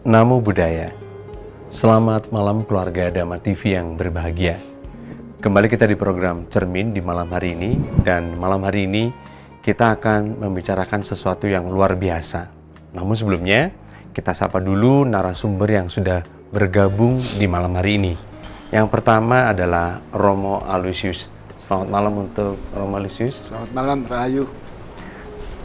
Namo Buddhaya. Selamat malam keluarga Dhamma TV yang berbahagia. Kembali kita di program Cermin di malam hari ini. Dan malam hari ini kita akan membicarakan sesuatu yang luar biasa. Namun sebelumnya kita sapa dulu narasumber yang sudah bergabung di malam hari ini. Yang pertama adalah Romo Aloysius. Selamat malam untuk Romo Aloysius. Selamat malam, Rahayu.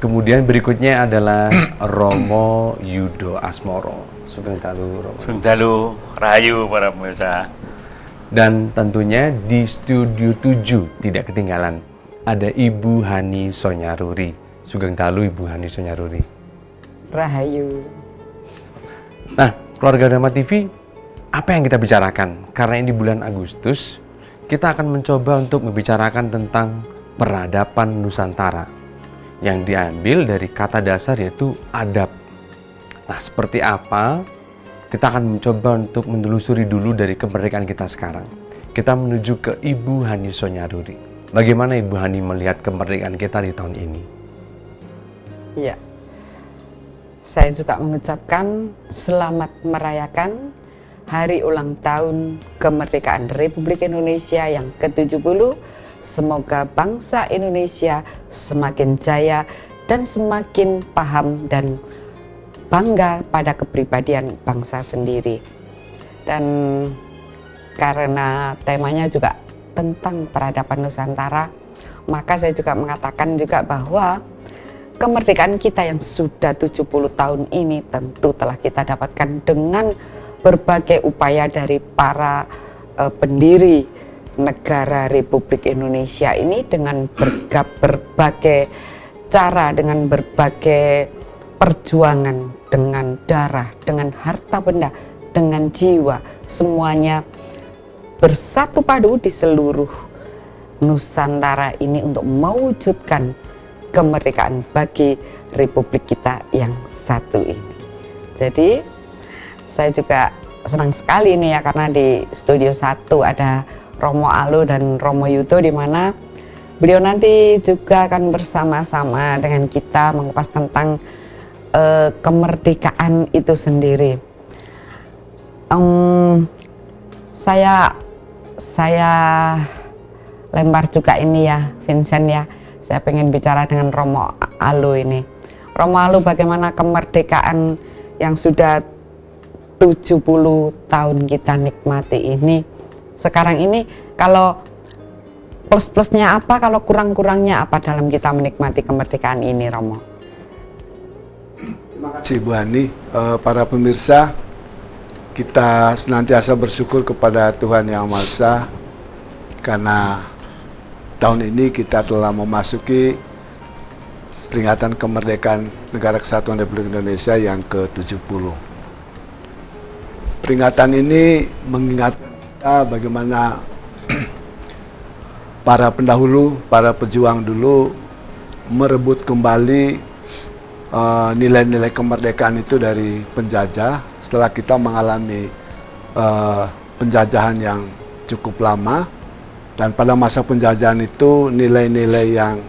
Kemudian berikutnya adalah Romo Yudo Asmoro. Sugeng Dalu Romo. Sugeng Dalu, Rahayu para pemirsa. Dan tentunya di studio 7 tidak ketinggalan ada Ibu Hani Sonyaruri. Sugeng Dalu Ibu Hani Sonyaruri. Rahayu. Nah, keluarga Dhamma TV, apa yang kita bicarakan? Karena ini bulan Agustus, kita akan mencoba untuk membicarakan tentang peradaban Nusantara yang diambil dari kata dasar yaitu adab. Nah, seperti apa? Kita akan mencoba untuk menelusuri dulu dari kemerdekaan kita sekarang. Kita menuju ke Ibu Hani Sonyaruri. Bagaimana Ibu Hani melihat kemerdekaan kita di tahun ini? Ya, saya juga mengucapkan selamat merayakan Hari Ulang Tahun Kemerdekaan Republik Indonesia yang ke-70. Semoga bangsa Indonesia semakin jaya dan semakin paham dan bangga pada kepribadian bangsa sendiri. Dan karena temanya juga tentang peradaban Nusantara, maka saya juga mengatakan juga bahwa kemerdekaan kita yang sudah 70 tahun ini tentu telah kita dapatkan dengan berbagai upaya dari para pendiri negara Republik Indonesia ini dengan berbagai cara, dengan berbagai perjuangan, dengan darah, dengan harta benda, dengan jiwa, semuanya bersatu padu di seluruh Nusantara ini untuk mewujudkan kemerdekaan bagi Republik kita yang satu ini. Jadi saya juga senang sekali nih ya, karena di studio 1 ada Romo Alu dan Romo Yudo, di mana beliau nanti juga akan bersama-sama dengan kita mengupas tentang kemerdekaan itu sendiri. Saya lempar juga ini ya, Vincent ya. Saya pengen bicara dengan Romo Alu ini. Romo Alu, bagaimana kemerdekaan yang sudah 70 tahun kita nikmati ini? Sekarang ini kalau plus-plusnya apa, kalau kurang-kurangnya apa dalam kita menikmati kemerdekaan ini, Romo? Terima kasih Bu Hani. Para pemirsa, kita senantiasa bersyukur kepada Tuhan Yang Maha Esa karena tahun ini kita telah memasuki peringatan kemerdekaan Negara Kesatuan Republik Indonesia yang ke-70. Peringatan ini mengingatkan bagaimana para pendahulu, para pejuang dulu merebut kembali nilai-nilai kemerdekaan itu dari penjajah setelah kita mengalami penjajahan yang cukup lama. Dan pada masa penjajahan itu nilai-nilai yang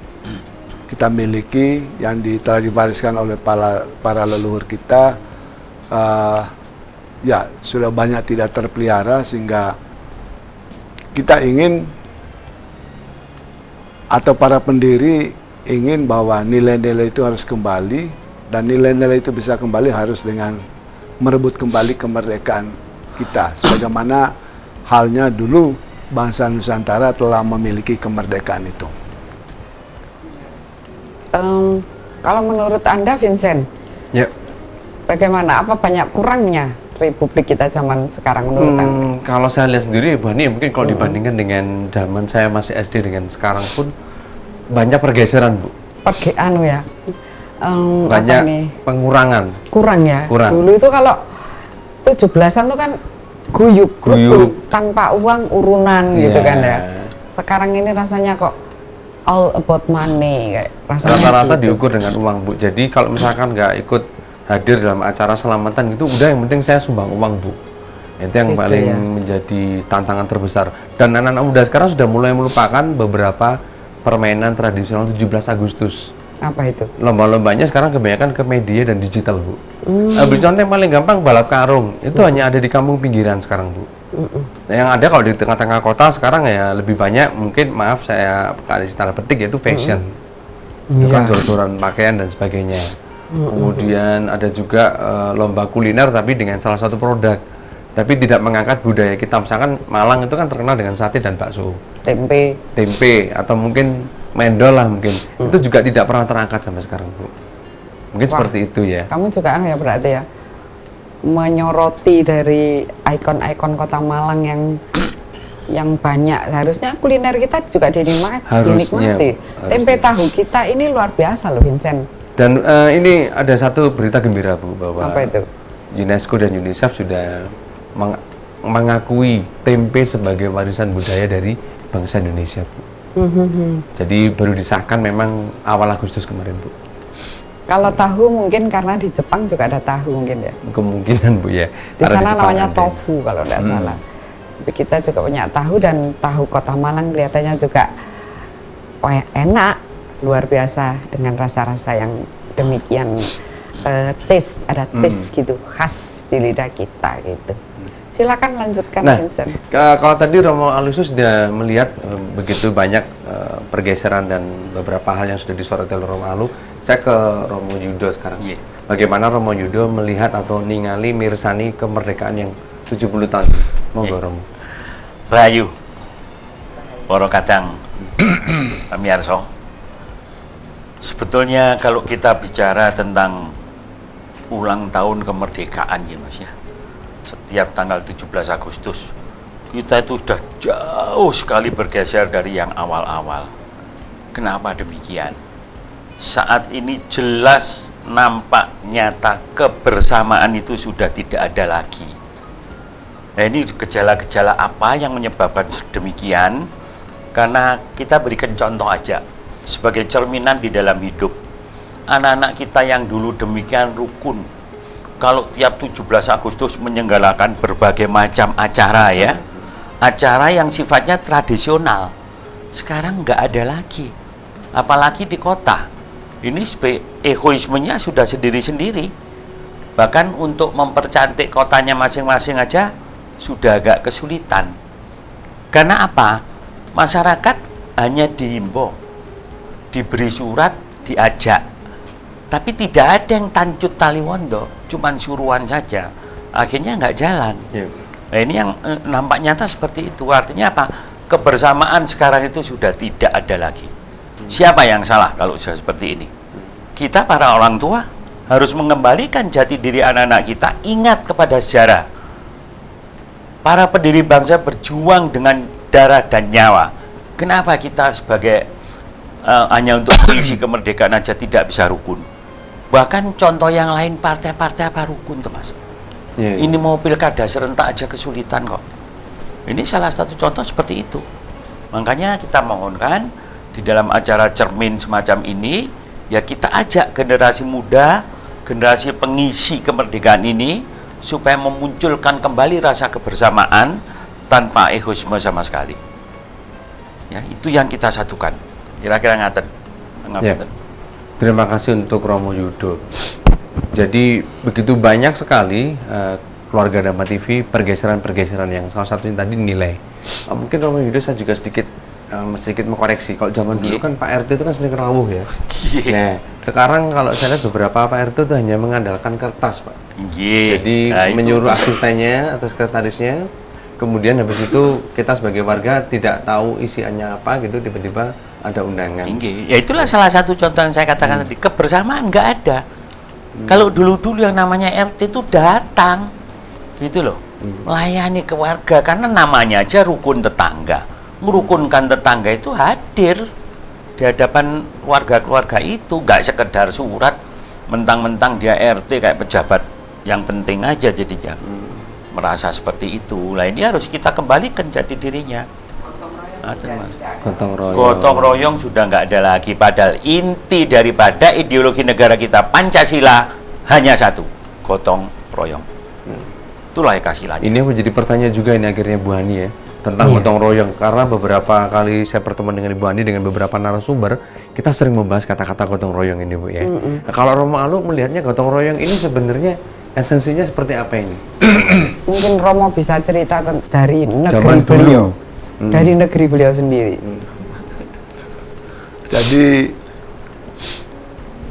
kita miliki yang telah diwariskan oleh para leluhur kita ya sudah banyak tidak terpelihara, sehingga kita ingin atau para pendiri ingin bahwa nilai-nilai itu harus kembali, dan nilai-nilai itu bisa kembali harus dengan merebut kembali kemerdekaan kita sebagaimana halnya dulu bangsa Nusantara telah memiliki kemerdekaan itu. Kalau menurut Anda, Vincent, Ya. bagaimana? Apa banyak kurangnya Republik kita zaman sekarang menurut Anda? Kalau saya lihat sendiri, Bu Hani, mungkin kalau dibandingkan dengan zaman saya masih SD dengan sekarang pun banyak pergeseran, Bu. Ya. Banyak apa nih? pengurangan. Kurang ya. Kurang. Dulu itu kalau 17-an tuh kan guyup, tanpa uang urunan gitu kan ya. Sekarang ini rasanya kok all about money, kayak rasanya Rata-rata gitu. diukur dengan uang, Bu. Jadi kalau misalkan nggak ikut hadir dalam acara selamatan gitu, udah yang penting saya sumbang uang, Bu. Itu yang Gitu paling ya. menjadi tantangan terbesar. Dan anak-anak muda sekarang sudah mulai melupakan beberapa permainan tradisional 17 Agustus. Apa itu? Lomba-lombanya sekarang kebanyakan ke media dan digital, Bu. Ambil contoh yang paling gampang, balap karung. Itu hanya ada di kampung pinggiran sekarang, Bu. Nah, yang ada kalau di tengah-tengah kota sekarang ya lebih banyak, mungkin maaf saya kasih tanda petik, yaitu fashion. Itu kan jor-joran pakaian dan sebagainya. Kemudian ada juga lomba kuliner tapi dengan salah satu produk. Tapi tidak mengangkat budaya kita. Misalkan Malang itu kan terkenal dengan sate dan bakso. Tempe atau mungkin mendol lah mungkin. Itu juga tidak pernah terangkat sampai sekarang, Bu. Mungkin seperti itu ya. Kamu juga ya berarti ya menyoroti dari ikon-ikon kota Malang yang banyak. Harusnya kuliner kita juga dinikmati. Tempe tahu kita ini luar biasa loh, Vincent. Dan ini ada satu berita gembira, Bu, bahwa apa itu? UNESCO dan UNICEF sudah mengakui tempe sebagai warisan budaya dari bangsa Indonesia, Bu. Jadi baru disahkan memang awal Agustus kemarin, Bu. Kalau tahu mungkin karena di Jepang juga ada tahu mungkin ya. Kemungkinan, Bu, ya. Di sana namanya tofu kalau tidak salah. Tapi kita juga punya tahu, dan tahu kota Malang kelihatannya juga enak, luar biasa dengan rasa-rasa yang demikian taste, ada taste gitu khas di lidah kita gitu. Silakan lanjutkan. Nah, kalau tadi Romo Alusus sudah melihat begitu banyak pergeseran dan beberapa hal yang sudah disoroti oleh Romo Alu, saya ke Romo Yudo sekarang. Bagaimana Romo Yudo melihat atau ningali mirsani kemerdekaan yang 70 tahun? Monggo, Romo. Rayu, Poro Kadang, Pamiarso. Sebetulnya kalau kita bicara tentang ulang tahun kemerdekaan ya Mas ya, setiap tanggal 17 Agustus kita itu sudah jauh sekali bergeser dari yang awal-awal. Kenapa demikian? Saat ini jelas nampak nyata kebersamaan itu sudah tidak ada lagi. Nah, ini gejala-gejala apa yang menyebabkan demikian? Karena kita berikan contoh aja sebagai cerminan di dalam hidup. Anak-anak kita yang dulu demikian rukun, kalau tiap 17 Agustus menyelenggarakan berbagai macam acara ya, acara yang sifatnya tradisional, sekarang nggak ada lagi, apalagi di kota. Ini egoismenya sudah sendiri-sendiri, bahkan untuk mempercantik kotanya masing-masing aja sudah agak kesulitan. Karena apa? Masyarakat hanya dihimbau, diberi surat, diajak, tapi tidak ada yang tancut taliwondo, cuman suruhan saja, akhirnya nggak jalan. Nah, ini yang nampak nyata seperti itu. Artinya apa? Kebersamaan sekarang itu sudah tidak ada lagi. Siapa yang salah kalau sudah seperti ini? Kita para orang tua harus mengembalikan jati diri anak-anak kita, ingat kepada sejarah. Para pendiri bangsa berjuang dengan darah dan nyawa. Kenapa kita sebagai hanya untuk mengisi kemerdekaan aja tidak bisa rukun? Bahkan contoh yang lain, partai-partai apa rukun tuh Mas? Ini mau pilkada serentak aja kesulitan kok. Ini salah satu contoh seperti itu. Makanya kita mohonkan di dalam acara cermin semacam ini, ya kita ajak generasi muda, generasi pengisi kemerdekaan ini, supaya memunculkan kembali rasa kebersamaan tanpa egoisme sama sekali. Ya, itu yang kita satukan. Kira-kira ngaten. Terima kasih untuk Romo Yudo. Jadi begitu banyak sekali keluarga Dhamma TV pergeseran-pergeseran yang salah satunya tadi nilai. Mungkin Romo Yudo saya juga sedikit mengkoreksi. Kalau zaman dulu kan Pak RT itu kan sering rawuh ya. Nah, sekarang kalau saya lihat beberapa Pak RT itu hanya mengandalkan kertas, Pak. Jadi menyuruh asistennya atau sekretarisnya, kemudian habis itu kita sebagai warga tidak tahu isiannya apa gitu, tiba-tiba ada undangan. Ya itulah salah satu contoh yang saya katakan tadi, kebersamaan nggak ada. Kalau dulu-dulu yang namanya RT itu datang, gitu loh, melayani ke warga, karena namanya aja rukun tetangga. Merukunkan tetangga itu hadir di hadapan warga-keluarga itu, nggak sekedar surat, mentang-mentang dia RT kayak pejabat yang penting aja jadinya. Merasa seperti itu. Lah ini harus kita kembalikan jati dirinya. Gotong royong sudah nggak ada lagi. Padahal inti daripada ideologi negara kita Pancasila hanya satu, gotong royong. Itulah Ekasila. Ini menjadi pertanyaan juga ini akhirnya Bu Hani ya, tentang gotong royong. Karena beberapa kali saya bertemu dengan Ibu Hani dengan beberapa narasumber, kita sering membahas kata-kata gotong royong ini, Bu, ya. Nah, kalau Romo Alu melihatnya gotong royong ini sebenarnya esensinya seperti apa ini? Mungkin Romo bisa cerita dari negeri Zaman dulu. beliau, dari negeri beliau sendiri. Jadi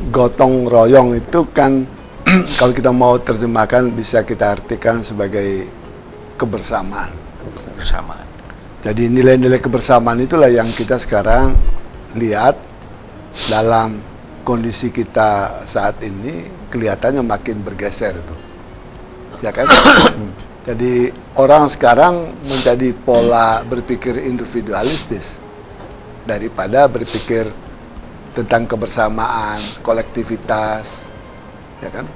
gotong royong itu kan kalau kita mau terjemahkan bisa kita artikan sebagai kebersamaan. Bersamaan. Jadi nilai-nilai kebersamaan itulah yang kita sekarang lihat dalam kondisi kita saat ini kelihatannya makin bergeser itu. Ya kan? Jadi orang sekarang menjadi pola berpikir individualistis daripada berpikir tentang kebersamaan, kolektivitas, ya kan?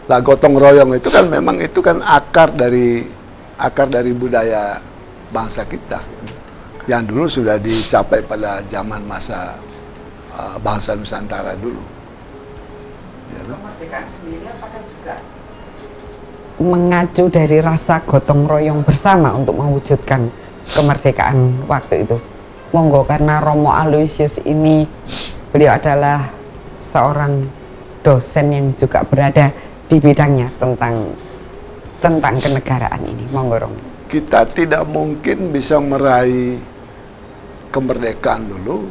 Lah gotong royong itu kan memang itu kan akar dari budaya bangsa kita yang dulu sudah dicapai pada zaman masa bangsa Nusantara dulu. Ya, Kemerdekaan sendiri apakah juga mengacu dari rasa gotong royong bersama untuk mewujudkan kemerdekaan waktu itu? Monggo, karena Romo Aloysius ini beliau adalah seorang dosen yang juga berada di bidangnya tentang kenegaraan ini. Monggo, Romo. kita tidak mungkin bisa meraih kemerdekaan dulu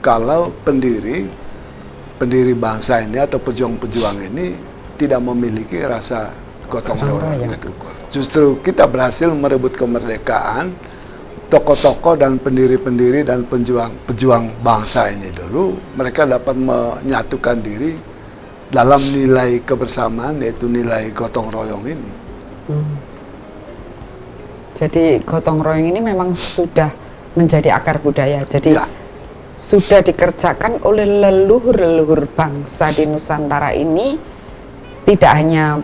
kalau pendiri bangsa ini atau pejuang-pejuang ini tidak memiliki rasa gotong royong itu. Justru kita berhasil merebut kemerdekaan, tokoh-tokoh dan pendiri-pendiri dan pejuang bangsa ini dulu, mereka dapat menyatukan diri dalam nilai kebersamaan, yaitu nilai gotong royong ini. Jadi gotong royong ini memang sudah menjadi akar budaya. Jadi Ya. sudah dikerjakan oleh leluhur-leluhur bangsa di Nusantara ini, tidak hanya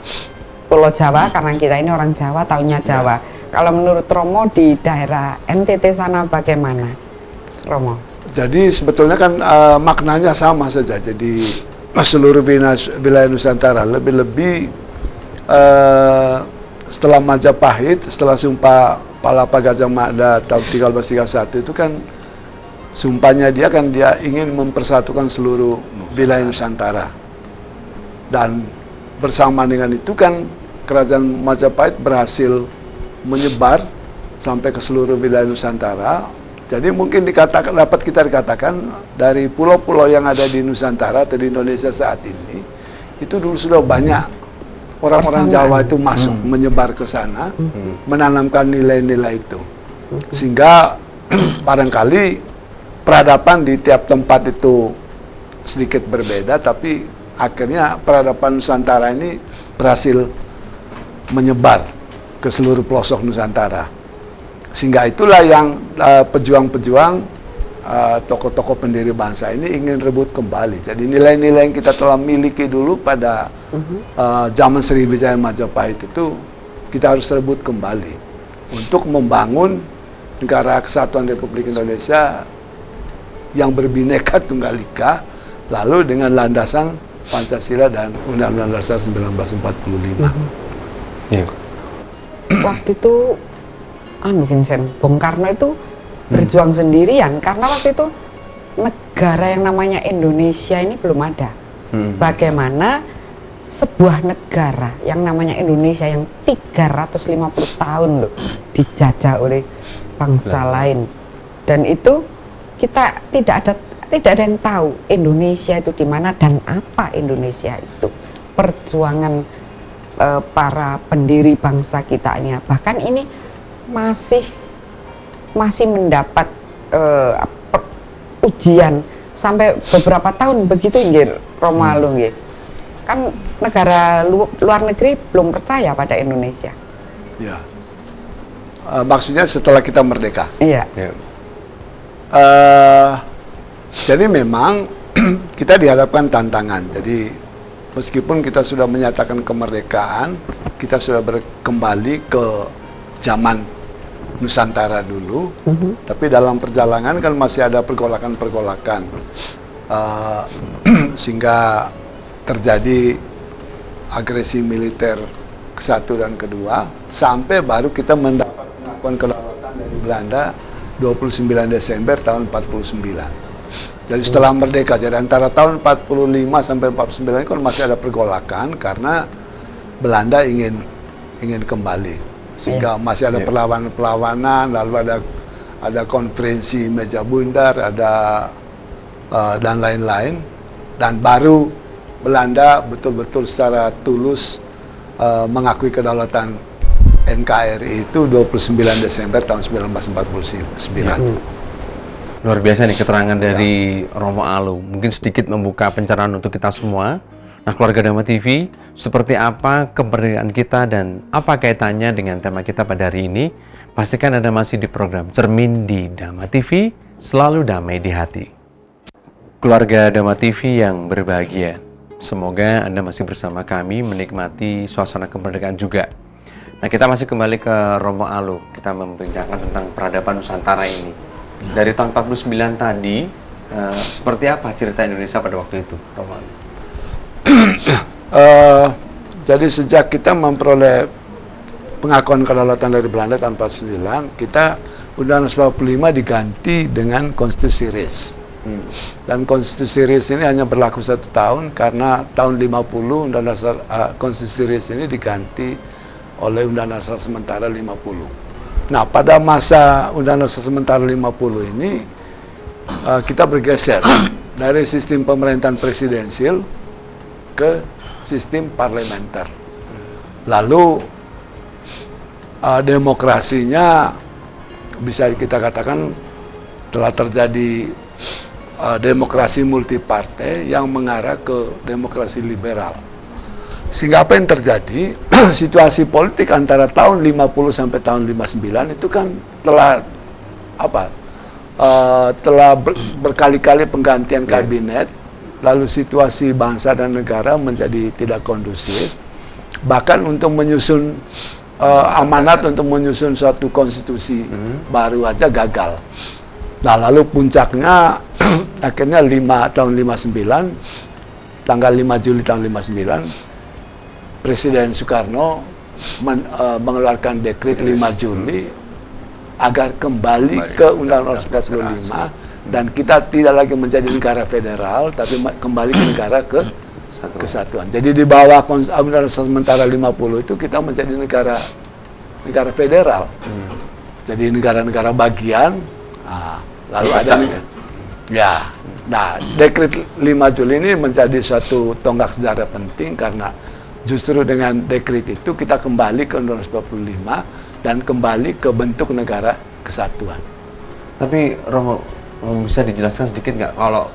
Pulau Jawa, karena kita ini orang Jawa, taunya Jawa. Kalau menurut Romo di daerah NTT sana bagaimana, Romo? Jadi sebetulnya kan maknanya sama saja. Jadi seluruh wilayah Nusantara, lebih-lebih setelah Majapahit, setelah Sumpah Palapa Gajah Mada tahun 1331 itu kan sumpahnya dia ingin mempersatukan seluruh wilayah Nusantara. Dan bersama dengan itu kan kerajaan Majapahit berhasil menyebar sampai ke seluruh wilayah Nusantara. Jadi mungkin dapat kita dikatakan dari pulau-pulau yang ada di Nusantara atau di Indonesia saat ini itu dulu sudah banyak orang-orang Jawa itu masuk menyebar ke sana, menanamkan nilai-nilai itu. Sehingga barangkali peradaban di tiap tempat itu sedikit berbeda, tapi akhirnya peradaban Nusantara ini berhasil menyebar ke seluruh pelosok Nusantara. Sehingga itulah yang pejuang-pejuang, tokoh-tokoh pendiri bangsa ini ingin rebut kembali. Jadi nilai-nilai yang kita telah miliki dulu pada zaman Sriwijaya Majapahit itu kita harus rebut kembali untuk membangun negara kesatuan Republik Indonesia yang berbineka tunggal ika, lalu dengan landasan Pancasila dan Undang-Undang Dasar 1945. Iya. Waktu itu Vincent, Bung Karno itu berjuang sendirian karena waktu itu negara yang namanya Indonesia ini belum ada. Bagaimana sebuah negara yang namanya Indonesia yang 350 tahun loh dijajah oleh bangsa lain, dan itu kita tidak ada yang tahu Indonesia itu di mana dan apa Indonesia itu. Perjuangan para pendiri bangsa kita ini bahkan ini masih mendapat ujian sampai beberapa tahun begitu nggih, Romo Alu nggih. Kan negara luar negeri belum percaya pada Indonesia. Ya. Maksudnya setelah kita merdeka. Iya. Ya. Jadi memang kita dihadapkan tantangan. Jadi meskipun kita sudah menyatakan kemerdekaan, kita sudah kembali ke zaman Nusantara dulu, tapi dalam perjalanan kan masih ada pergolakan-pergolakan, sehingga terjadi agresi militer ke-1 dan ke-2, sampai baru kita mendapat pengakuan kedaulatan dari Belanda 29 Desember tahun 49. Jadi setelah merdeka, jadi antara tahun 45 sampai 49 kan masih ada pergolakan karena Belanda ingin kembali, sehingga masih ada perlawanan-perlawanan, lalu ada konferensi meja bundar, ada dan lain-lain, dan baru Belanda betul-betul secara tulus mengakui kedaulatan NKRI itu 29 Desember tahun 1949. Luar biasa nih keterangan dari Romo Alu. Mungkin sedikit membuka pencerahan untuk kita semua. Nah, keluarga Dhamma TV, seperti apa kemerdekaan kita dan apa kaitannya dengan tema kita pada hari ini? Pastikan Anda masih di program Cermin di Dhamma TV, selalu damai di hati. Keluarga Dhamma TV yang berbahagia, semoga Anda masih bersama kami menikmati suasana kemerdekaan juga. Nah, kita masih kembali ke Romo Alu. Kita membincangkan tentang peradaban Nusantara ini. Dari tahun 49 tadi, seperti apa cerita Indonesia pada waktu itu, Romo Alu? Jadi sejak kita memperoleh pengakuan kedaulatan dari Belanda tahun 49, kita Undang-Undang 45 diganti dengan Konstitusi RIS. Dan Konstitusi RIS ini hanya berlaku 1 tahun karena tahun 50 Undang-Undang Konstitusi RIS ini diganti oleh Undang-Undang Dasar Sementara 50. Nah, pada masa Undang-Undang Dasar Sementara 50 ini kita bergeser dari sistem pemerintahan presidensial ke sistem parlementer. Lalu demokrasinya bisa kita katakan telah terjadi demokrasi multipartai yang mengarah ke demokrasi liberal. Sehingga apa yang terjadi, situasi politik antara tahun 50 sampai tahun 59 itu kan telah berkali-kali penggantian kabinet, lalu situasi bangsa dan negara menjadi tidak kondusif. Bahkan untuk menyusun amanat untuk menyusun suatu konstitusi baru aja gagal. Nah, lalu puncaknya akhirnya tahun 59, tanggal 5 Juli tahun 59, Presiden Soekarno mengeluarkan dekret 5 Juli agar kembali ke Undang-Undang 45 dan kita tidak lagi menjadi negara federal tapi kembali ke negara kesatuan. Jadi di bawah Undang-Undang Sementara 50 itu kita menjadi negara federal. Jadi negara-negara bagian. Lalu ada dekret 5 Juli ini menjadi suatu tonggak sejarah penting karena justru dengan dekret itu kita kembali ke Undang-Undang 45 dan kembali ke bentuk negara kesatuan. Tapi Romo, bisa dijelaskan sedikit nggak kalau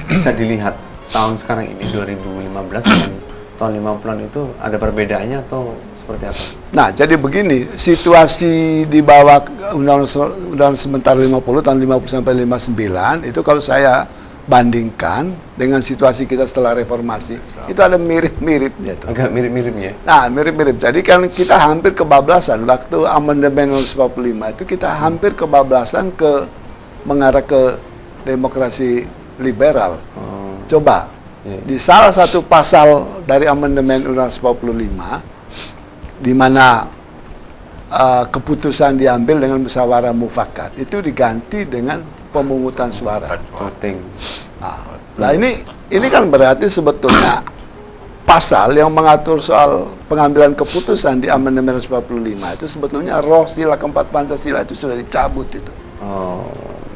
bisa dilihat tahun sekarang ini 2015 dan tahun 50-an itu ada perbedaannya atau seperti apa? Nah, jadi begini, situasi di bawah Undang-Undang Sementara 50 tahun 50 sampai 59 itu kalau saya bandingkan dengan situasi kita setelah reformasi, itu ada mirip-miripnya itu. Agak mirip-mirip ya? Nah, mirip-mirip. Jadi kan kita hampir kebablasan waktu amandemen 45 itu kita hampir kebablasan mengarah ke demokrasi liberal. Coba di salah satu pasal dari amandemen Undang-Undang 45 di mana keputusan diambil dengan musyawarah mufakat itu diganti dengan pemungutan suara. Voting. Nah, ini kan berarti sebetulnya pasal yang mengatur soal pengambilan keputusan di amandemen 45 itu sebetulnya roh sila keempat Pancasila itu sudah dicabut itu. Oh,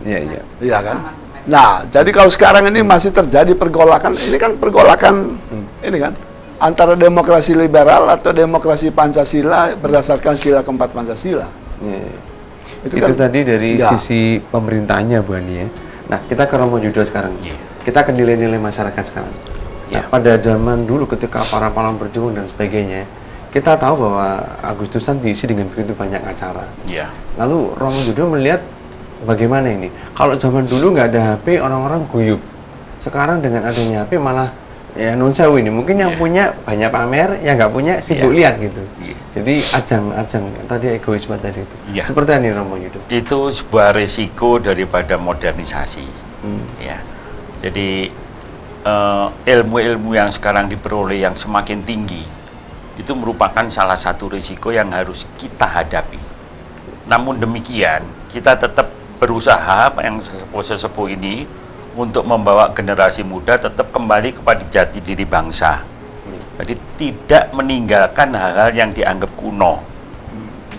iya. Iya kan? Nah, jadi kalau sekarang ini masih terjadi pergolakan, ini kan pergolakan ini kan antara demokrasi liberal atau demokrasi Pancasila berdasarkan sila keempat Pancasila. Iya. Itu Itu kan, tadi dari sisi pemerintahnya, Bu Andi ya. Nah, kita ke Romo Yudo sekarang. Kita ke nilai-nilai masyarakat sekarang. Nah, pada zaman dulu ketika para pahlawan berjuang dan sebagainya, kita tahu bahwa Agustusan diisi dengan begitu banyak acara. Lalu Romo Yudo melihat bagaimana ini? Kalau zaman dulu nggak ada HP, orang-orang guyup. Sekarang dengan adanya HP malah ya non sewu ini. Mungkin yang punya banyak pamer, yang nggak punya sibuk lihat gitu. Jadi ajang-ajang tadi egoisme tadi itu. Seperti ini Romo Yudo. Itu sebuah risiko daripada modernisasi. Ya. Jadi ilmu-ilmu yang sekarang diperoleh yang semakin tinggi itu merupakan salah satu risiko yang harus kita hadapi. Namun demikian, kita tetap berusaha yang sesepuh-sesepuh ini untuk membawa generasi muda tetap kembali kepada jati diri bangsa. Jadi tidak meninggalkan hal-hal yang dianggap kuno.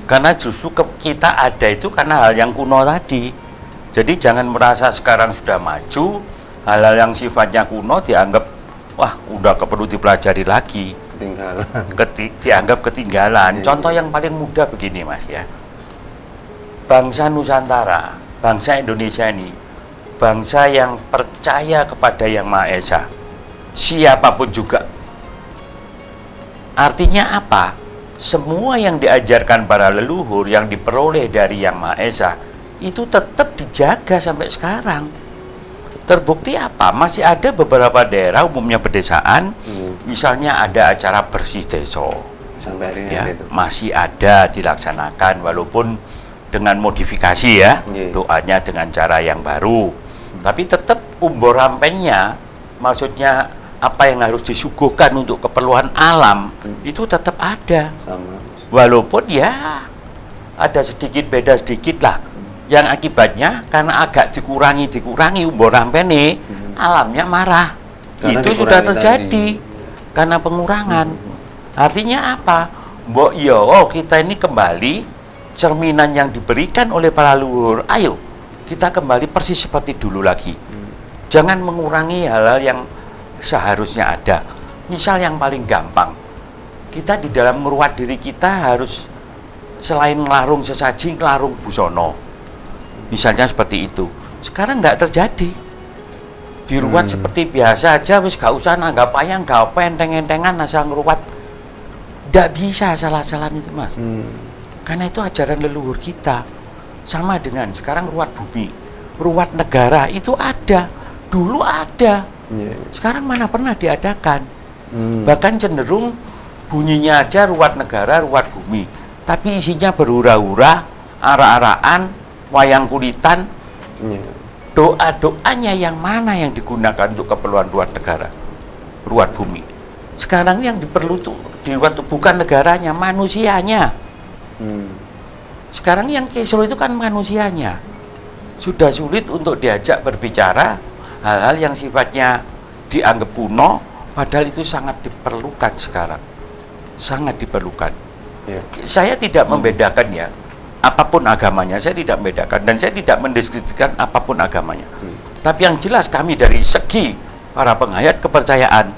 Karena justru kita ada itu karena hal yang kuno tadi. Jadi jangan merasa sekarang sudah maju, hal-hal yang sifatnya kuno dianggap wah udah perlu dipelajari lagi. Ketinggalan. Dianggap ketinggalan. Contoh yang paling mudah begini Mas ya. Bangsa Nusantara, bangsa Indonesia ini, bangsa yang percaya kepada Yang Maha Esa, siapapun juga. Artinya apa? Semua yang diajarkan para leluhur, yang diperoleh dari Yang Maha Esa, itu tetap dijaga sampai sekarang. Terbukti apa? Masih ada beberapa daerah, umumnya pedesaan, misalnya ada acara bersih desa. Sampai hari ini Ya, ada itu. masih ada dilaksanakan, walaupun dengan modifikasi ya, doanya dengan cara yang baru. Tapi tetap umbur rampenya, maksudnya apa yang harus disuguhkan untuk keperluan alam, itu tetap ada. Sama. Walaupun ya ada sedikit beda sedikit lah. Yang akibatnya karena agak dikurangi umbur rampene, alamnya marah. Karena Itu sudah dikurangi terjadi karena pengurangan. Artinya apa? Mbok yo kita ini kembali cerminan yang diberikan oleh para leluhur. Ayo kita kembali persis seperti dulu lagi. Jangan mengurangi hal-hal yang seharusnya ada. Misal yang paling gampang, kita di dalam meruat diri kita harus selain ngelarung sesaji, ngelarung busono. Misalnya seperti itu. Sekarang nggak terjadi. Diruat seperti biasa aja, wis gak usah nanggap payang, gak enteng-entengan asal ngeruat. Nggak bisa salah-salahan itu Mas. Karena itu ajaran leluhur kita. Sama dengan sekarang ruat bumi, ruat negara itu ada. Dulu ada. Sekarang mana pernah diadakan. Bahkan cenderung bunyinya aja ruat negara, ruat bumi. Tapi isinya berhura-hura, ara-araan, wayang kulitan. Doa-doanya yang mana yang digunakan untuk keperluan ruat negara, ruat bumi. Sekarang yang diperlu tuh di ruat bukan negaranya, manusianya. Sekarang yang kisruh itu kan manusianya. Sudah sulit untuk diajak berbicara hal-hal yang sifatnya dianggap kuno, padahal itu sangat diperlukan sekarang. Sangat diperlukan. Saya tidak membedakan ya, apapun agamanya, saya tidak membedakan. Dan saya tidak mendiskreditkan apapun agamanya. Tapi yang jelas kami dari segi para penghayat kepercayaan,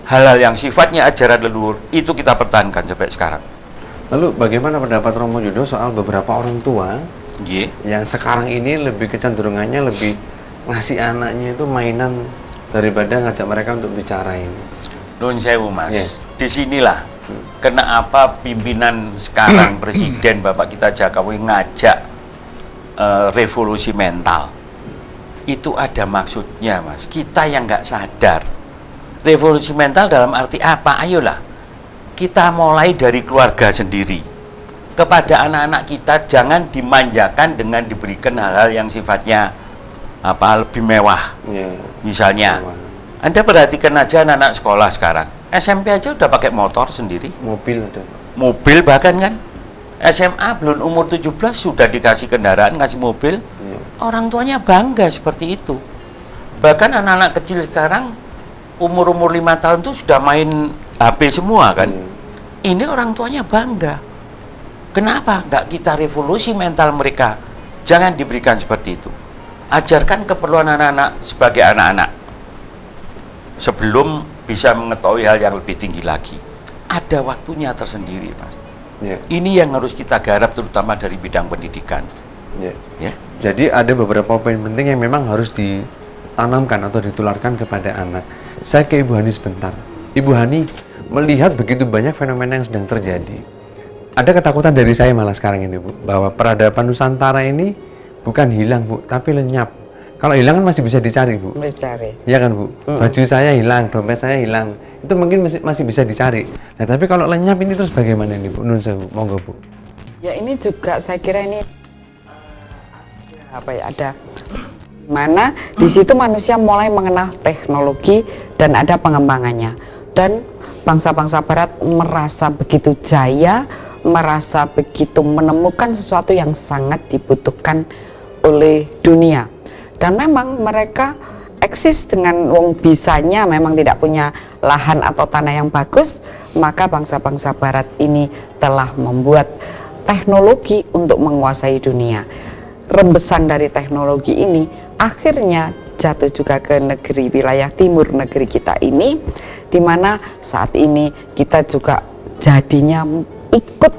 hal-hal yang sifatnya ajaran leluhur, itu kita pertahankan sampai sekarang. Lalu bagaimana pendapat Romo Yudo soal beberapa orang tua yang sekarang ini lebih kecenderungannya lebih ngasih anaknya itu mainan daripada ngajak mereka untuk bicara ini? Nun sewu Mas, disinilah kenapa pimpinan sekarang Presiden Bapak kita Jokowi ngajak revolusi mental. Itu ada maksudnya Mas, kita yang nggak sadar. Revolusi mental dalam arti apa? Ayolah kita mulai dari keluarga sendiri. Kepada anak-anak kita jangan dimanjakan dengan diberikan hal-hal yang sifatnya lebih mewah. Misalnya, Anda perhatikan aja anak-anak sekolah sekarang. SMP aja udah pakai motor sendiri. Mobil ada. Mobil bahkan kan. SMA belum umur 17 sudah dikasih kendaraan, kasih mobil. Orang tuanya bangga seperti itu. Bahkan anak-anak kecil sekarang umur-umur 5 tahun tuh sudah main HP semua kan. Ini orang tuanya bangga. Kenapa nggak kita revolusi mental mereka? Jangan diberikan seperti itu. Ajarkan keperluan anak-anak sebagai anak-anak sebelum bisa mengetahui hal yang lebih tinggi lagi. Ada waktunya tersendiri Mas. Ini yang harus kita garap terutama dari bidang pendidikan. Jadi ada beberapa poin penting yang memang harus ditanamkan atau ditularkan kepada anak. Saya ke Ibu Hani sebentar. Ibu Hani melihat begitu banyak fenomena yang sedang terjadi. Ada ketakutan dari saya malah sekarang ini Bu, bahwa peradaban Nusantara ini bukan hilang Bu, tapi lenyap. Kalau hilang kan masih bisa dicari Bu. Dicari. Iya kan Bu? Baju saya hilang, dompet saya hilang. Itu mungkin masih bisa dicari. Nah tapi kalau lenyap ini terus bagaimana ini Bu? Nun sewu, monggo Bu. Ya ini juga saya kira ini ada mana di situ manusia mulai mengenal teknologi dan ada pengembangannya, dan bangsa-bangsa barat merasa begitu jaya, merasa begitu menemukan sesuatu yang sangat dibutuhkan oleh dunia, dan memang mereka eksis dengan wong bisanya memang tidak punya lahan atau tanah yang bagus, maka bangsa-bangsa barat ini telah membuat teknologi untuk menguasai dunia. Rembesan dari teknologi ini akhirnya jatuh juga ke negeri wilayah timur negeri kita ini, di mana saat ini kita juga jadinya ikut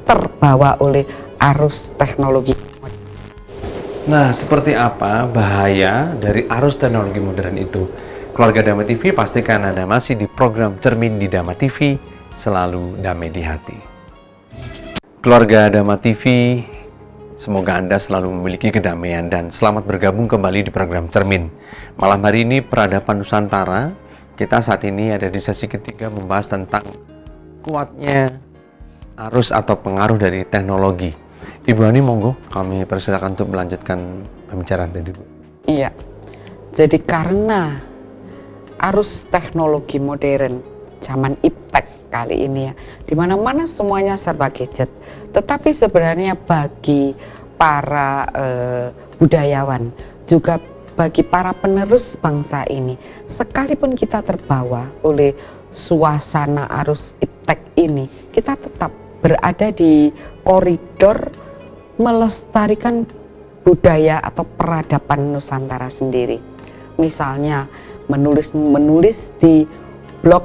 terbawa oleh arus teknologi. Nah, seperti apa bahaya dari arus teknologi modern itu? Keluarga Dhamma TV, pastikan Anda masih di program Cermin di Dhamma TV, selalu damai di hati. Keluarga Dhamma TV, semoga Anda selalu memiliki kedamaian dan selamat bergabung kembali di program Cermin. Malam hari ini Peradaban Nusantara, kita saat ini ada di sesi ketiga membahas tentang kuatnya arus atau pengaruh dari teknologi. Ibu Ani, monggo kami persilakan untuk melanjutkan pembicaraan tadi, Bu. Iya, jadi karena arus teknologi modern zaman iptek kali ini ya, di mana-mana semuanya serba gadget. Tetapi sebenarnya bagi para budayawan, juga bagi para penerus bangsa ini, sekalipun kita terbawa oleh suasana arus iptek ini, kita tetap berada di koridor melestarikan budaya atau peradaban Nusantara sendiri. Misalnya menulis di blog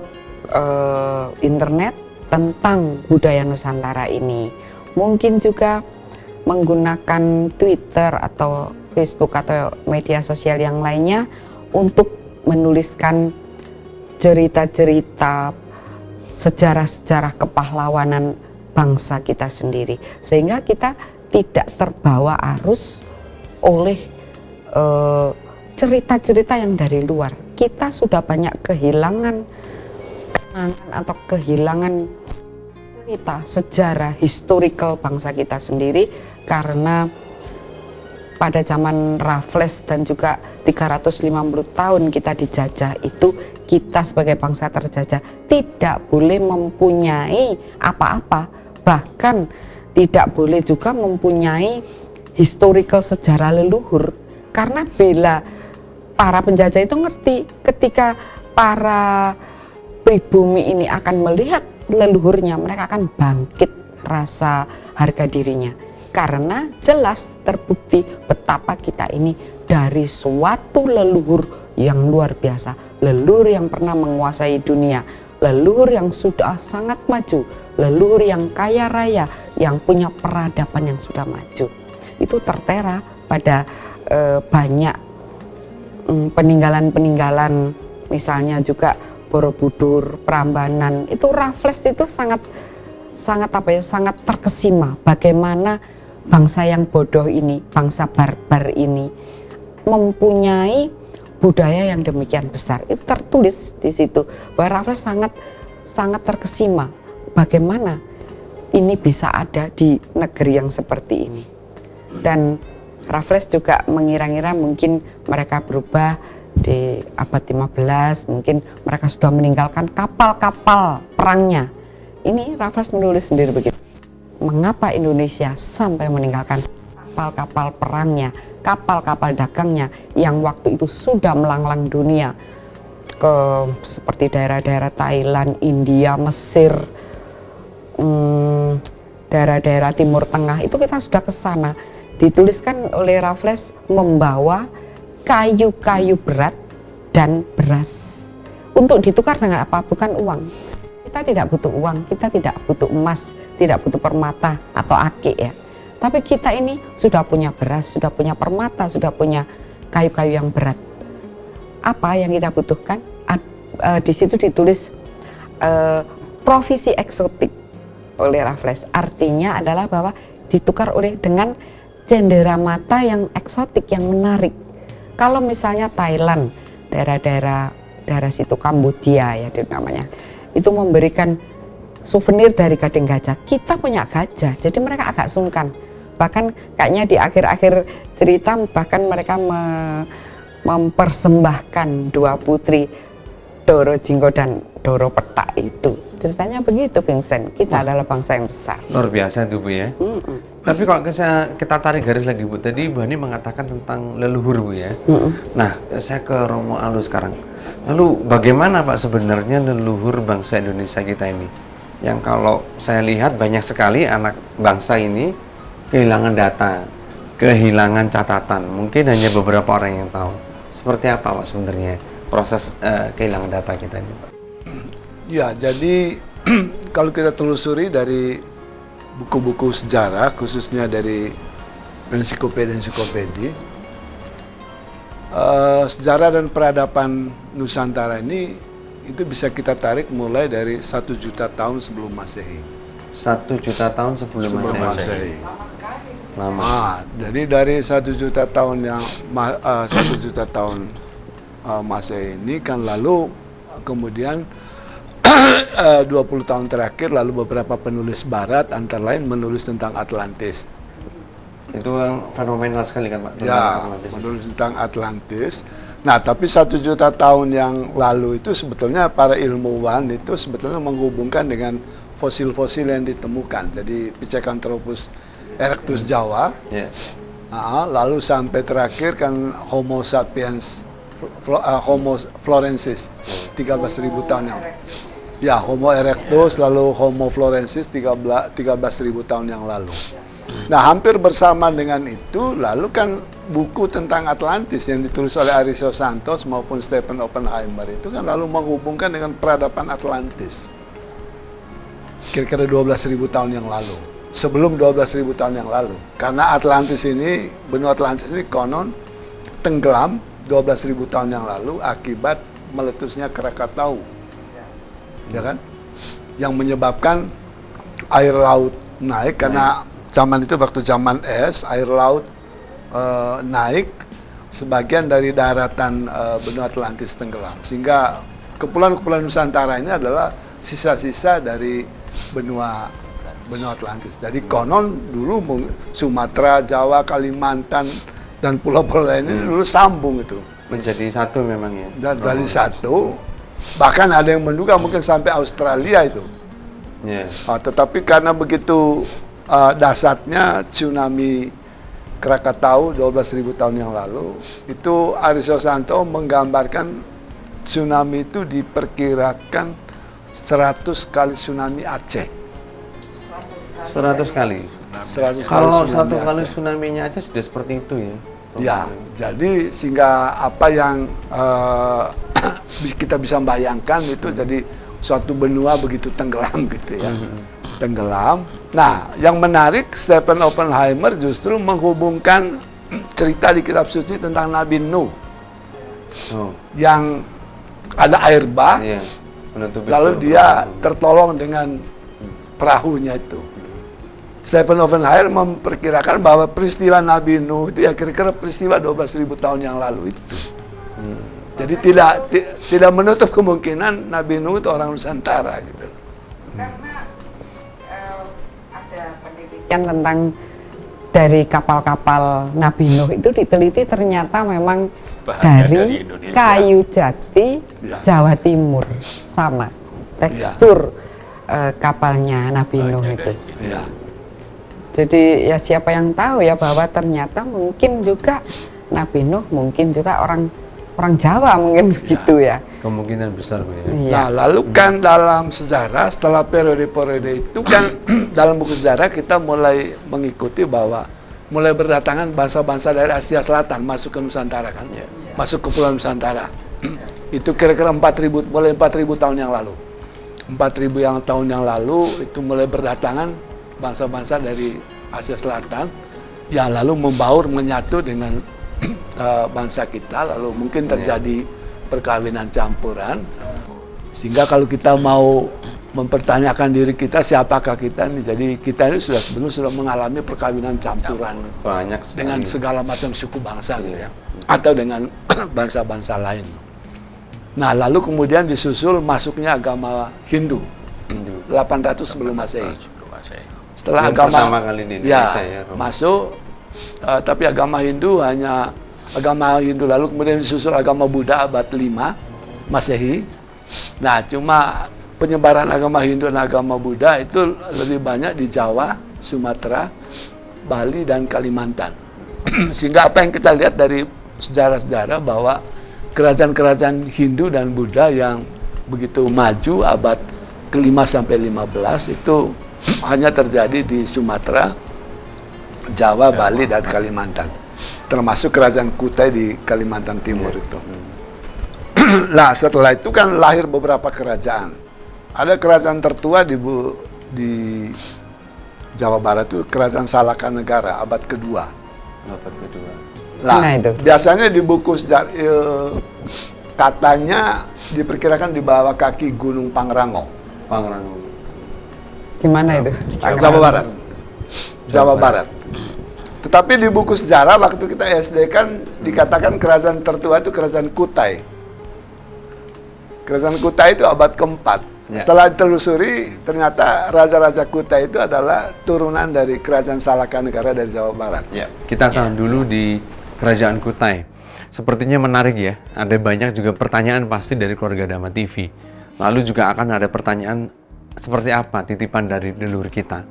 internet tentang budaya Nusantara ini. Mungkin juga menggunakan Twitter atau Facebook atau media sosial yang lainnya untuk menuliskan cerita-cerita sejarah-sejarah kepahlawanan bangsa kita sendiri, sehingga kita tidak terbawa arus oleh cerita-cerita yang dari luar. Kita sudah banyak kehilangan kenangan atau kehilangan cerita sejarah historical bangsa kita sendiri, karena pada zaman Raffles dan juga 350 tahun kita dijajah itu, kita sebagai bangsa terjajah tidak boleh mempunyai apa-apa, bahkan tidak boleh juga mempunyai historical sejarah leluhur, karena bila para penjajah itu ngerti ketika para pribumi ini akan melihat leluhurnya, mereka akan bangkit rasa harga dirinya, karena jelas terbukti betapa kita ini dari suatu leluhur yang luar biasa, leluhur yang pernah menguasai dunia, leluhur yang sudah sangat maju, leluhur yang kaya raya, yang punya peradaban yang sudah maju. Itu tertera pada banyak peninggalan-peninggalan, misalnya juga Borobudur, Prambanan. Itu Raffles itu sangat terkesima bagaimana bangsa yang bodoh ini, bangsa barbar ini mempunyai budaya yang demikian besar. Itu tertulis di situ bahwa Raffles sangat terkesima bagaimana ini bisa ada di negeri yang seperti ini. Dan Raffles juga mengira-ngira mungkin mereka berubah di abad 15, mungkin mereka sudah meninggalkan kapal-kapal perangnya. Ini Raffles menulis sendiri begitu. Mengapa Indonesia sampai meninggalkan kapal-kapal perangnya, kapal-kapal dagangnya yang waktu itu sudah melanglang dunia ke seperti daerah-daerah Thailand, India, Mesir, daerah-daerah Timur Tengah, itu kita sudah ke sana. Dituliskan oleh Raffles membawa kayu-kayu berat dan beras untuk ditukar dengan apa? Bukan uang. Kita tidak butuh uang, kita tidak butuh emas, tidak butuh permata atau akik ya. Tapi kita ini sudah punya beras, sudah punya permata, sudah punya kayu-kayu yang berat. Apa yang kita butuhkan? Di situ ditulis provisi eksotik oleh Raffles. Artinya adalah bahwa ditukar dengan cenderamata yang eksotik, yang menarik. Kalau misalnya Thailand, daerah situ Kamboja ya namanya, itu memberikan souvenir dari gading gajah. Kita punya gajah, jadi mereka agak sungkan. Bahkan kayaknya di akhir-akhir cerita bahkan mereka mempersembahkan dua putri, Doro Jinggo dan Doro Petak itu. Ceritanya begitu, Vincent. Kita adalah bangsa yang besar. Luar biasa itu, Bu ya. Tapi kalau kita tarik garis lagi Bu, tadi Bu Hani mengatakan tentang leluhur Bu ya. Nah, saya ke Romo Alu sekarang. Lalu bagaimana Pak sebenarnya leluhur bangsa Indonesia kita ini? Yang kalau saya lihat banyak sekali anak bangsa ini kehilangan data, kehilangan catatan. Mungkin hanya beberapa orang yang tahu. Seperti apa Pak sebenarnya proses kehilangan data kita ini Pak? Ya, jadi kalau kita telusuri dari buku-buku sejarah, khususnya dari ensiklopedia, sejarah dan peradaban Nusantara ini itu bisa kita tarik mulai dari 1 juta tahun sebelum Masehi. 1 juta tahun sebelum Masehi. Lama. Nah, jadi dari 1 juta tahun 1 juta tahun Masehi ini kan lalu kemudian 20 tahun terakhir lalu beberapa penulis barat antara lain menulis tentang Atlantis. Itu yang fenomenal sekali kan Pak? Ya, menulis tentang Atlantis. Nah, tapi 1 juta tahun yang lalu itu sebetulnya para ilmuwan itu sebetulnya menghubungkan dengan fosil-fosil yang ditemukan. Jadi Pithecanthropus erectus Jawa, lalu sampai terakhir kan Homo sapiens, Homo florensis, 13.000 tahun yang ya, Homo erectus, lalu Homo florensis 13.000 tahun yang lalu. Nah, hampir bersamaan dengan itu, lalu kan buku tentang Atlantis yang ditulis oleh Arisio Santos maupun Stephen Oppenheimer itu kan lalu menghubungkan dengan peradaban Atlantis. Kira-kira 12.000 tahun yang lalu. Sebelum 12.000 tahun yang lalu. Karena Atlantis ini, benua Atlantis ini konon tenggelam 12.000 tahun yang lalu akibat meletusnya Krakatau. Ya kan? Yang menyebabkan air laut naik karena zaman itu waktu zaman es, air laut naik, sebagian dari daratan benua Atlantis tenggelam. Sehingga kepulauan-kepulauan Nusantara ini adalah sisa-sisa dari benua Atlantis. Jadi konon dulu Sumatera, Jawa, Kalimantan dan pulau-pulau lain ini dulu sambung itu. Menjadi satu memang ya. Dan dari satu, bahkan ada yang menduga mungkin sampai Australia itu. Tetapi karena begitu dasarnya tsunami Krakatau 12.000 tahun yang lalu, itu Arisio Santos menggambarkan tsunami itu diperkirakan 100 kali tsunami Aceh. 100 kali. 100 Kalau tsunami satu kali Aceh. tsunami-nya aja sudah seperti itu ya. Ya, jadi sehingga apa yang kita bisa bayangkan itu jadi suatu benua begitu tenggelam gitu ya. Tenggelam. Nah, yang menarik Stephen Oppenheimer justru menghubungkan cerita di kitab suci tentang Nabi Nuh. Yang ada air bah, lalu dia tertolong dengan perahunya itu. Stephen Oppenheimer memperkirakan bahwa peristiwa Nabi Nuh itu ya kira-kira peristiwa 12.000 tahun yang lalu itu. Jadi tidak menutup kemungkinan Nabi Nuh itu orang Nusantara gitu. Karena ada penelitian tentang dari kapal-kapal Nabi Nuh itu diteliti ternyata memang dari kayu jati Jawa Timur sama tekstur kapalnya Nabi Nuh itu. Ya. Jadi ya siapa yang tahu ya bahwa ternyata mungkin juga Nabi Nuh mungkin juga orang Jawa mungkin begitu ya. Kemungkinan besar Bu ya. Nah, lalu kan dalam sejarah setelah periode-periode itu kan dalam buku sejarah kita mulai mengikuti bahwa mulai berdatangan bangsa-bangsa dari Asia Selatan masuk ke Nusantara kan. Masuk ke Pulau Nusantara. Itu kira-kira 4.000 mulai 4.000 tahun yang lalu. 4.000 tahun yang lalu itu mulai berdatangan bangsa-bangsa dari Asia Selatan yang lalu membaur menyatu dengan bangsa kita, lalu mungkin terjadi perkawinan campuran, sehingga kalau kita mau mempertanyakan diri kita siapakah kita ini, jadi kita ini sebelumnya sudah mengalami perkawinan campuran banyak dengan segala macam suku bangsa gitu ya, atau dengan bangsa-bangsa lain. Nah, lalu kemudian disusul masuknya agama Hindu 800 sebelum Masehi. Setelah yang agama pertama kali di Indonesia ya, masuk, tapi agama Hindu hanya agama Hindu, lalu kemudian disusul agama Buddha abad 5 Masehi. Nah, cuma penyebaran agama Hindu dan agama Buddha itu lebih banyak di Jawa, Sumatera, Bali dan Kalimantan. Sehingga apa yang kita lihat dari sejarah-sejarah bahwa kerajaan-kerajaan Hindu dan Buddha yang begitu maju abad ke-5 sampai 15 itu hanya terjadi di Sumatera, Jawa, Bali, dan Kalimantan. Termasuk kerajaan Kutai di Kalimantan Timur itu. Nah, setelah itu kan lahir beberapa kerajaan. Ada kerajaan tertua di Jawa Barat itu kerajaan Salakanegara abad kedua. Abad kedua. Nah, Nah, itu. biasanya di buku sejarah katanya diperkirakan di bawah kaki Gunung Pangrango, Pangrango. Gimana itu? Jawa Barat. Jawa Barat. Tetapi di buku sejarah waktu kita SD kan dikatakan kerajaan tertua itu kerajaan Kutai. Kerajaan Kutai itu abad keempat. Ya. Setelah ditelusuri, ternyata raja-raja Kutai itu adalah turunan dari kerajaan Salakanegara dari Jawa Barat. Ya, kita tahan dulu di Kerajaan Kutai. Sepertinya menarik ya, ada banyak juga pertanyaan pasti dari keluarga Dhamma TV. Lalu juga akan ada pertanyaan seperti apa titipan dari leluhur kita.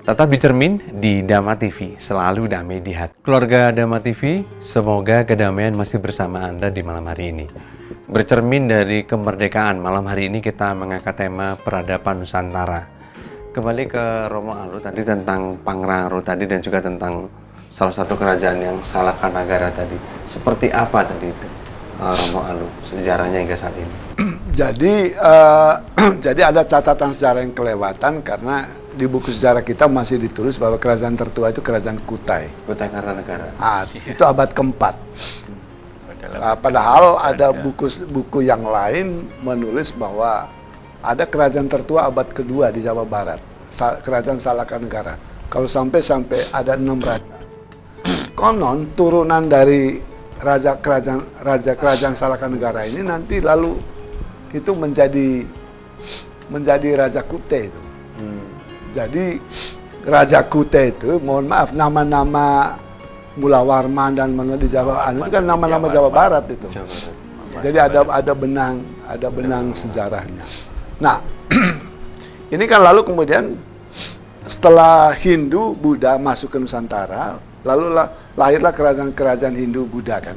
Tetap dicermin di Dhamma TV, selalu damai di hati. Keluarga Dhamma TV, semoga kedamaian masih bersama Anda di malam hari ini. Bercermin dari kemerdekaan, malam hari ini kita mengangkat tema peradaban Nusantara. Kembali ke Romo Alu tadi tentang Pangrango tadi dan juga tentang salah satu kerajaan yang Salakanegara tadi. Seperti apa tadi itu, Romo Alu, sejarahnya hingga saat ini? Jadi ada catatan sejarah yang kelewatan karena di buku sejarah kita masih ditulis bahwa kerajaan tertua itu kerajaan Kutai. Kutai Kartanegara. Itu abad keempat. Padahal ada buku yang lain menulis bahwa ada kerajaan tertua abad kedua di Jawa Barat, kerajaan Salakanegara. Kalau sampai ada 6 raja. Konon turunan dari raja kerajaan Salakanegara ini nanti lalu itu menjadi Raja Kutai itu. Jadi Raja Kutai itu, mohon maaf, nama-nama Mula Warman dan di Jawa itu kan nama-nama Jawa Barat itu. Jadi ada benang sejarahnya. Nah, ini kan lalu kemudian setelah Hindu Buddha masuk ke Nusantara, lalu lahirlah kerajaan-kerajaan Hindu Buddha kan.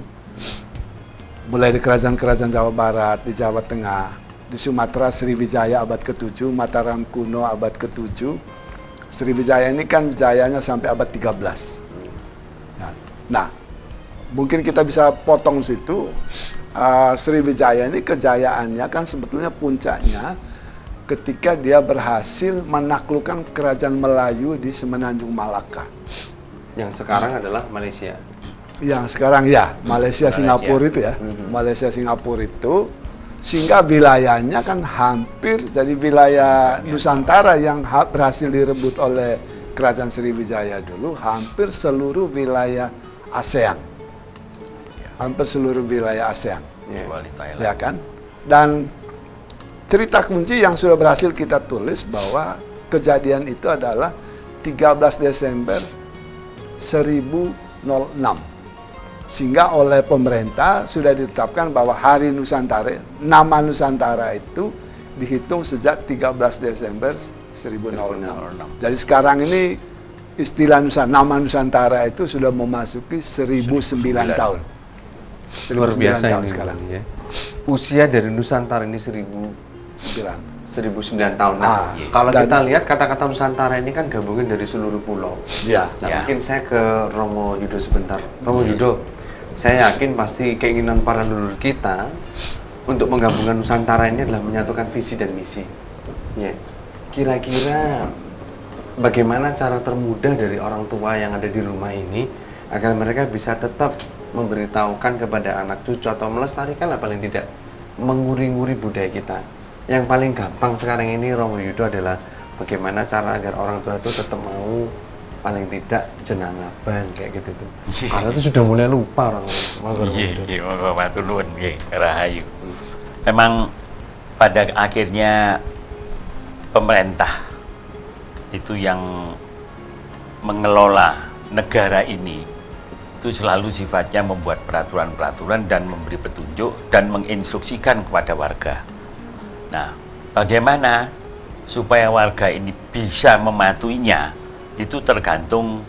Mulai di kerajaan-kerajaan Jawa Barat, di Jawa Tengah, di Sumatera Sriwijaya abad ke-7, Mataram kuno abad ke-7. Sriwijaya ini kan jayanya sampai abad 13. Nah, mungkin kita bisa potong situ. Sriwijaya ini kejayaannya kan sebetulnya puncaknya ketika dia berhasil menaklukkan kerajaan Melayu di Semenanjung Malaka. Yang sekarang adalah Malaysia. Yang sekarang ya, Malaysia. Singapura itu ya. Malaysia, Singapura itu. Sehingga wilayahnya kan hampir jadi wilayah Nusantara yang berhasil direbut oleh kerajaan Sriwijaya dulu, hampir seluruh wilayah ASEAN. Hampir seluruh wilayah ASEAN. Ya kan? Dan cerita kunci yang sudah berhasil kita tulis bahwa kejadian itu adalah 13 Desember 1006. Sehingga oleh pemerintah sudah ditetapkan bahwa Hari Nusantara, nama Nusantara itu dihitung sejak 13 Desember 1006. Jadi sekarang ini istilah nama Nusantara itu sudah memasuki 1009 tahun. Luar biasa tahun ini sekarang. ya. Usia dari Nusantara ini 1009 tahun. Nah, kalau kita lihat kata-kata Nusantara ini kan gabungan dari seluruh pulau. Ya. Nah, mungkin saya ke Romo Yudo sebentar. Romo Yudo, saya yakin pasti keinginan para leluhur kita untuk menggabungkan Nusantara ini adalah menyatukan visi dan misi. Ya. Kira-kira bagaimana cara termudah dari orang tua yang ada di rumah ini agar mereka bisa tetap memberitahukan kepada anak cucu atau melestarikan lah paling tidak menguri-nguri budaya kita. Yang paling gampang sekarang ini Romo Yudo adalah bagaimana cara agar orang tua itu tetap mau paling tidak jenangaban kayak gitu tuh. Karena itu sudah mulai lupa orang. Iya, matur nuwun nggih, rahayu. Memang pada akhirnya pemerintah itu yang mengelola negara ini itu selalu sifatnya membuat peraturan-peraturan dan memberi petunjuk dan menginstruksikan kepada warga. Nah, bagaimana supaya warga ini bisa mematuhinya itu tergantung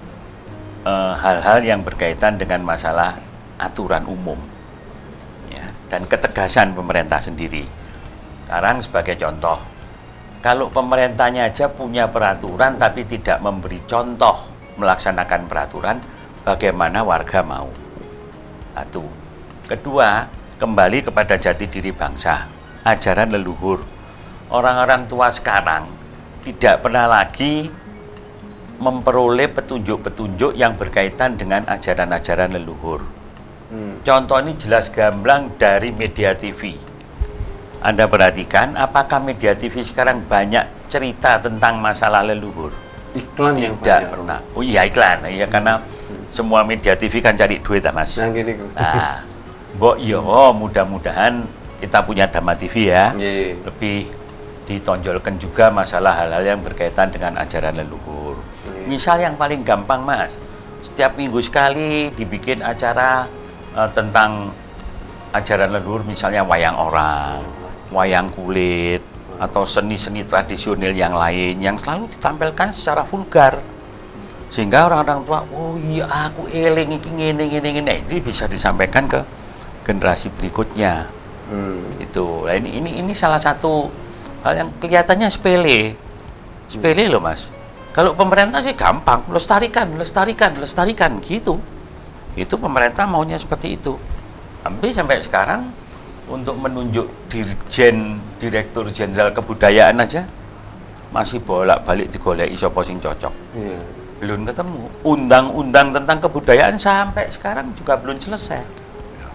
hal-hal yang berkaitan dengan masalah aturan umum, ya, dan ketegasan pemerintah sendiri. Sekarang sebagai contoh, kalau pemerintahnya aja punya peraturan tapi tidak memberi contoh melaksanakan peraturan, bagaimana warga mau? Satu. Kedua, kembali kepada jati diri bangsa, ajaran leluhur. Orang-orang tua sekarang tidak pernah lagi memperoleh petunjuk-petunjuk yang berkaitan dengan ajaran-ajaran leluhur. Contoh ini jelas gamblang dari media TV. Anda perhatikan, apakah media TV sekarang banyak cerita tentang masalah leluhur? Iklan yang Tidak banyak. pernah. Oh iya, iklan. Iya, karena semua media TV kan cari duit, Mas. Nah, gini. Nah, mbok yo mudah-mudahan kita punya Dhamma TV ya. Iya. Lebih ditonjolkan juga masalah hal-hal yang berkaitan dengan ajaran leluhur. Misal yang paling gampang, Mas, setiap minggu sekali dibikin acara tentang ajaran leluhur, misalnya wayang orang, wayang kulit, atau seni-seni tradisional yang lain yang selalu ditampilkan secara vulgar. Sehingga orang-orang tua, oh iya aku eling iki ngene. Ini bisa disampaikan ke generasi berikutnya. Itu. Nah, ini salah satu hal yang kelihatannya sepele. Sepele loh, Mas. Kalau pemerintah sih gampang, lestarikan gitu. Itu pemerintah maunya seperti itu. Sampai sekarang untuk menunjuk direktur jenderal kebudayaan aja masih bolak-balik digoleki sapa sing cocok. Iya. Belum ketemu. Undang-undang tentang kebudayaan sampai sekarang juga belum selesai.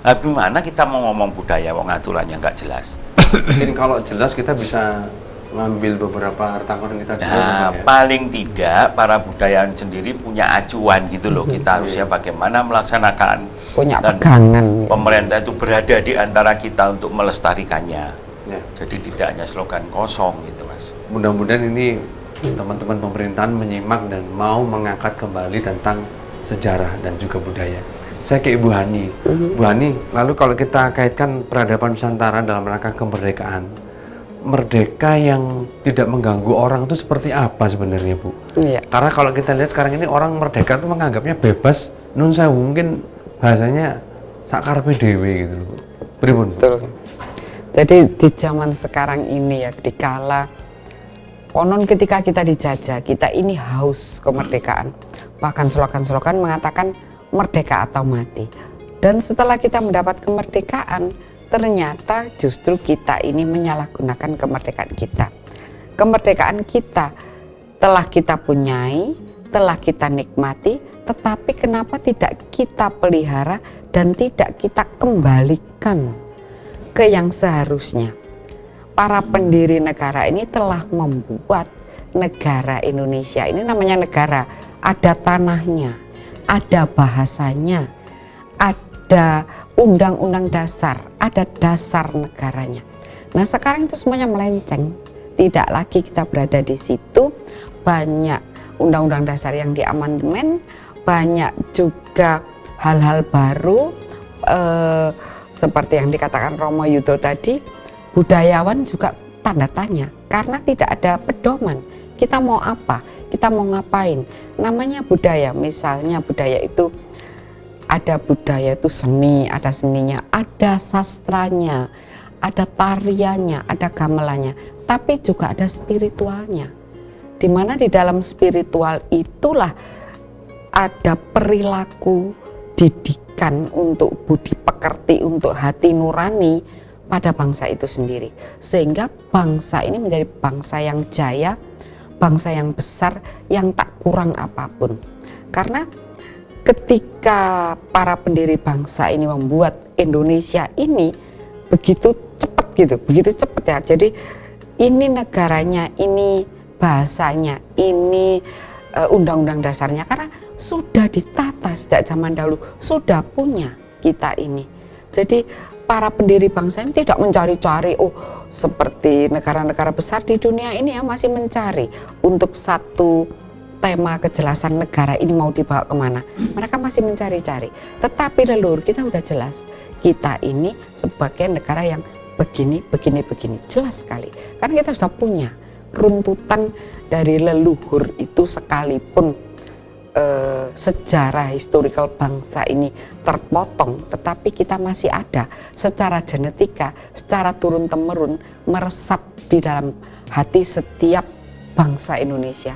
Nah, gimana kita mau ngomong budaya wong aturannya nggak jelas? Mungkin kalau jelas kita bisa ngambil beberapa harta karun kita juga. Nah, Pak, ya. paling tidak para budayawan sendiri punya acuan gitu loh. Kita harusnya bagaimana melaksanakan. Punya Dan pegangan. pemerintah itu berada di antara kita untuk melestarikannya. Ya. Jadi tidak hanya slogan kosong gitu, Mas. Mudah-mudahan ini teman-teman pemerintahan menyimak dan mau mengangkat kembali tentang sejarah dan juga budaya. Saya ke Ibu Hani. Bu Hani, lalu kalau kita kaitkan peradaban Nusantara dalam rangka kemerdekaan, merdeka yang tidak mengganggu orang itu seperti apa sebenarnya, Bu? Iya. Karena kalau kita lihat sekarang ini orang merdeka itu menganggapnya bebas, nun sewu, mungkin bahasanya sakarepe dhewe gitu loh. Pripun? Betul. Jadi di zaman sekarang ini ya, dikala konon ketika kita dijajah, kita ini haus kemerdekaan. Bahkan slogan-slogan mengatakan merdeka atau mati. Dan setelah kita mendapat kemerdekaan, ternyata justru kita ini menyalahgunakan kemerdekaan kita. Kemerdekaan kita telah kita punyai, telah kita nikmati, tetapi kenapa tidak kita pelihara dan tidak kita kembalikan ke yang seharusnya? Para pendiri negara ini telah membuat negara Indonesia ini, namanya negara, ada tanahnya, ada bahasanya, ada undang-undang dasar, ada dasar negaranya. Nah, sekarang itu semuanya melenceng. Tidak lagi kita berada di situ. Banyak undang-undang dasar yang diamandemen, banyak juga hal-hal baru seperti yang dikatakan Romo Yudo tadi. Budayawan juga tanda tanya karena tidak ada pedoman. Kita mau apa? Kita mau ngapain? Namanya budaya. Misalnya budaya itu ada budaya itu seni, ada seninya, ada sastranya, ada tariannya, ada gamelannya, tapi juga ada spiritualnya. Di mana di dalam spiritual itulah ada perilaku didikan untuk budi pekerti, untuk hati nurani pada bangsa itu sendiri. Sehingga bangsa ini menjadi bangsa yang jaya, bangsa yang besar, yang tak kurang apapun. Karena ketika para pendiri bangsa ini membuat Indonesia ini begitu cepat ya. Jadi ini negaranya, ini bahasanya, ini undang-undang dasarnya, karena sudah ditata sejak zaman dahulu, sudah punya kita ini. Jadi para pendiri bangsa ini tidak mencari-cari, seperti negara-negara besar di dunia ini ya, masih mencari untuk satu tema kejelasan negara ini mau dibawa kemana. Mereka masih mencari-cari. Tetapi leluhur kita udah jelas, kita ini sebagai negara yang begini. Jelas sekali. Karena kita sudah punya runtutan dari leluhur itu, sekalipun sejarah historical bangsa ini terpotong, tetapi kita masih ada secara genetika, secara turun-temurun meresap di dalam hati setiap bangsa Indonesia.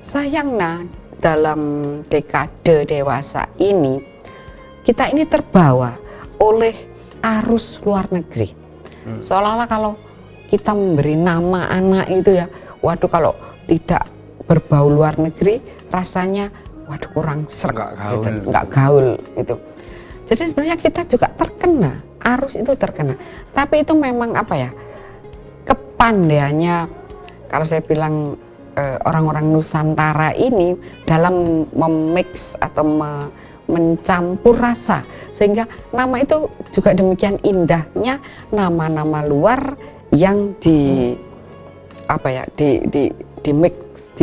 Sayangnya dalam dekade dewasa ini kita ini terbawa oleh arus luar negeri. Seolah-olah kalau kita memberi nama anak itu ya, waduh kalau tidak berbau luar negeri rasanya waduh kurang serg, nggak gaul gitu. Jadi sebenarnya kita juga terkena, arus itu terkena. Tapi itu memang apa ya, kepandaiannya kalau saya bilang orang-orang Nusantara ini dalam memix atau mencampur rasa, sehingga nama itu juga demikian indahnya, nama-nama luar yang di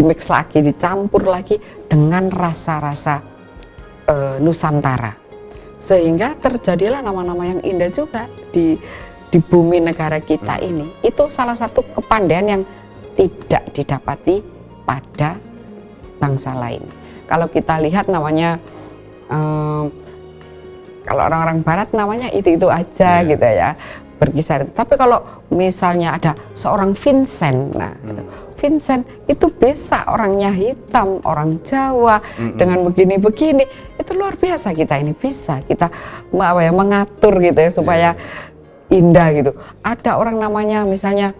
mix lagi, dicampur lagi dengan rasa-rasa Nusantara, sehingga terjadilah nama-nama yang indah juga di bumi negara kita ini. Itu salah satu kepandaian yang tidak didapati pada bangsa lain. Kalau kita lihat namanya kalau orang-orang barat namanya itu aja gitu ya, berkisar. Tapi kalau misalnya ada seorang Vincent, nah gitu. Vincent itu bisa orangnya hitam, orang Jawa dengan begini-begini, itu luar biasa. Kita ini bisa kita mengatur gitu ya supaya indah gitu. Ada orang namanya misalnya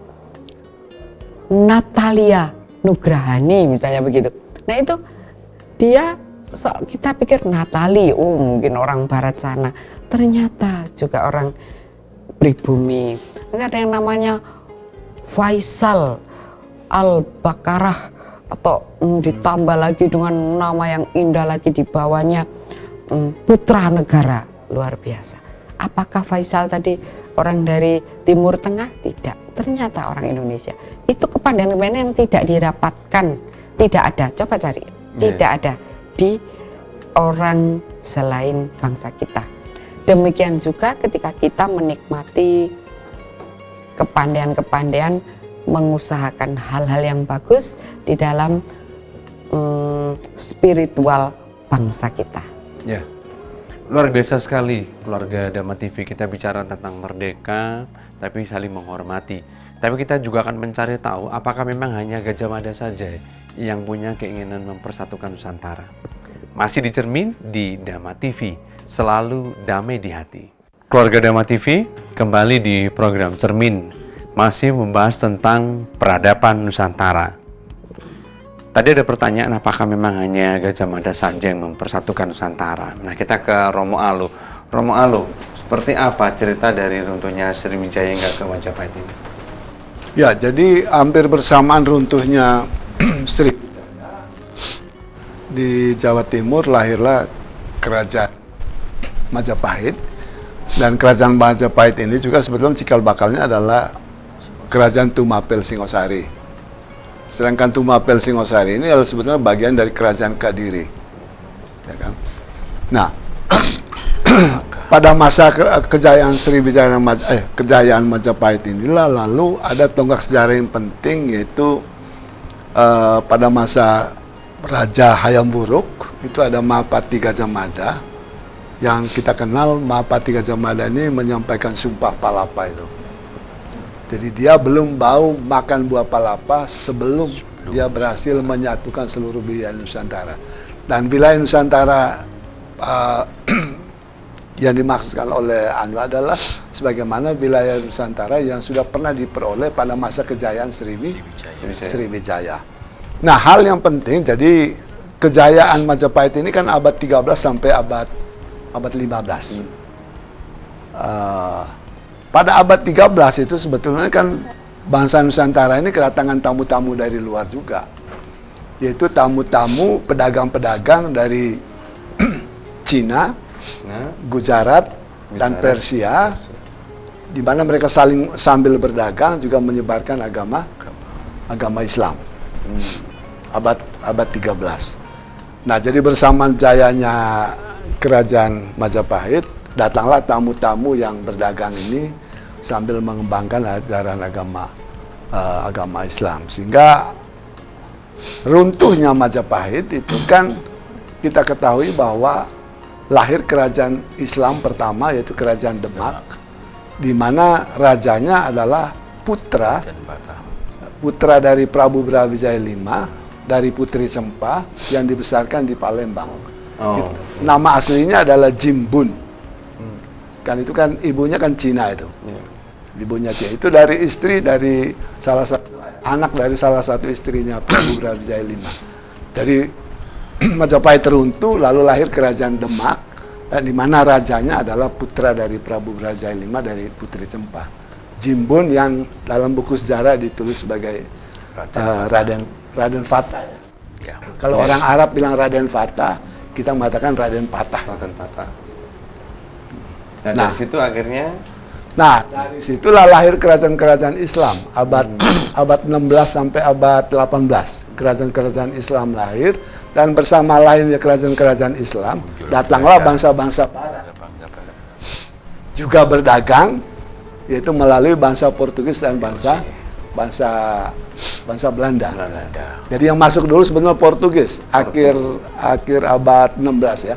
Natalia Nugrahani misalnya begitu. Nah itu dia kita pikir Natali, mungkin orang barat sana, ternyata juga orang pribumi. Nanti ada yang namanya Faisal Al-Bakarah, atau ditambah lagi dengan nama yang indah lagi di bawahnya, Putra Negara, luar biasa. Apakah Faisal tadi orang dari Timur Tengah? Tidak, ternyata orang Indonesia. Itu kepandaian yang tidak dirapatkan, tidak ada, coba cari, tidak ada di orang selain bangsa kita. Demikian juga ketika kita menikmati kepandaian-kepandaian mengusahakan hal-hal yang bagus di dalam spiritual bangsa kita. Ya, luar biasa sekali keluarga Dhamma TV. Kita bicara tentang merdeka, tapi saling menghormati. Tapi kita juga akan mencari tahu apakah memang hanya Gajah Mada saja yang punya keinginan mempersatukan Nusantara. Masih dicermin di Dhamma TV, selalu damai di hati. Keluarga Dhamma TV kembali di program Cermin, masih membahas tentang peradaban Nusantara. Tadi ada pertanyaan apakah memang hanya Gajah Mada saja yang mempersatukan Nusantara. Nah, kita ke Romo Alu. Romo Alu, seperti apa cerita dari runtuhnya Sriwijaya hingga ke Majapahit ini? Ya, jadi hampir bersamaan runtuhnya Sriwijaya di Jawa Timur lahirlah kerajaan Majapahit, dan kerajaan Majapahit ini juga sebetulnya cikal bakalnya adalah kerajaan Tumapel Singosari. Sedangkan Tumapel Singosari ini adalah sebetulnya bagian dari kerajaan Kadiri, ya kan? Nah, pada masa kejayaan Sriwijaya kejayaan Majapahit inilah lalu ada tonggak sejarah yang penting, yaitu pada masa Raja Hayam Wuruk itu ada Mahapati Gajah Mada, yang kita kenal Mahapati Gajah Mada ini menyampaikan sumpah palapa itu. Jadi dia belum bau makan buah palapa sebelum dia berhasil menyatukan seluruh wilayah Nusantara. Dan wilayah Nusantara yang dimaksudkan oleh Anu adalah sebagaimana wilayah Nusantara yang sudah pernah diperoleh pada masa kejayaan Sriwijaya. Nah, hal yang penting, jadi kejayaan Majapahit ini kan abad 13 sampai abad 15. Pada abad 13 itu sebetulnya kan bangsa Nusantara ini kedatangan tamu-tamu dari luar juga, yaitu tamu-tamu pedagang-pedagang dari Cina, Gujarat, dan Persia, di mana mereka sambil berdagang juga menyebarkan agama Islam. Abad 13. Nah, jadi bersamaan jayanya kerajaan Majapahit, datanglah tamu-tamu yang berdagang ini sambil mengembangkan ajaran agama Islam, sehingga runtuhnya Majapahit itu kan kita ketahui bahwa lahir kerajaan Islam pertama yaitu kerajaan Demak, di mana rajanya adalah putra Dan Batam. putra dari Prabu Brawijaya V dari Putri Cempah yang dibesarkan di Palembang. Oh. Nama aslinya adalah Jimbun. Kan itu kan ibunya kan Cina itu. Iya. Ibunya Cina. Itu dari istri dari salah satu anak dari salah satu istrinya Prabu Brawijaya V. Dari Majapahit runtuh lalu lahir kerajaan Demak dan di mana rajanya adalah putra dari Prabu Brawijaya V dari Putri Cempah. Jimbun yang dalam buku sejarah ditulis sebagai Raden Fatah. Ya. Kalau orang Arab bilang Raden Fatah, kita mengatakan Raden Patah. Raden Patah. Dan Nah. dari situ akhirnya Nah, dari situlah lahir kerajaan-kerajaan Islam abad 16 sampai abad 18. Kerajaan-kerajaan Islam lahir dan bersama lahirnya kerajaan-kerajaan Islam datanglah bangsa-bangsa barat juga berdagang, yaitu melalui bangsa Portugis dan bangsa Belanda. Jadi yang masuk dulu sebenarnya Portugis akhir abad 16 ya.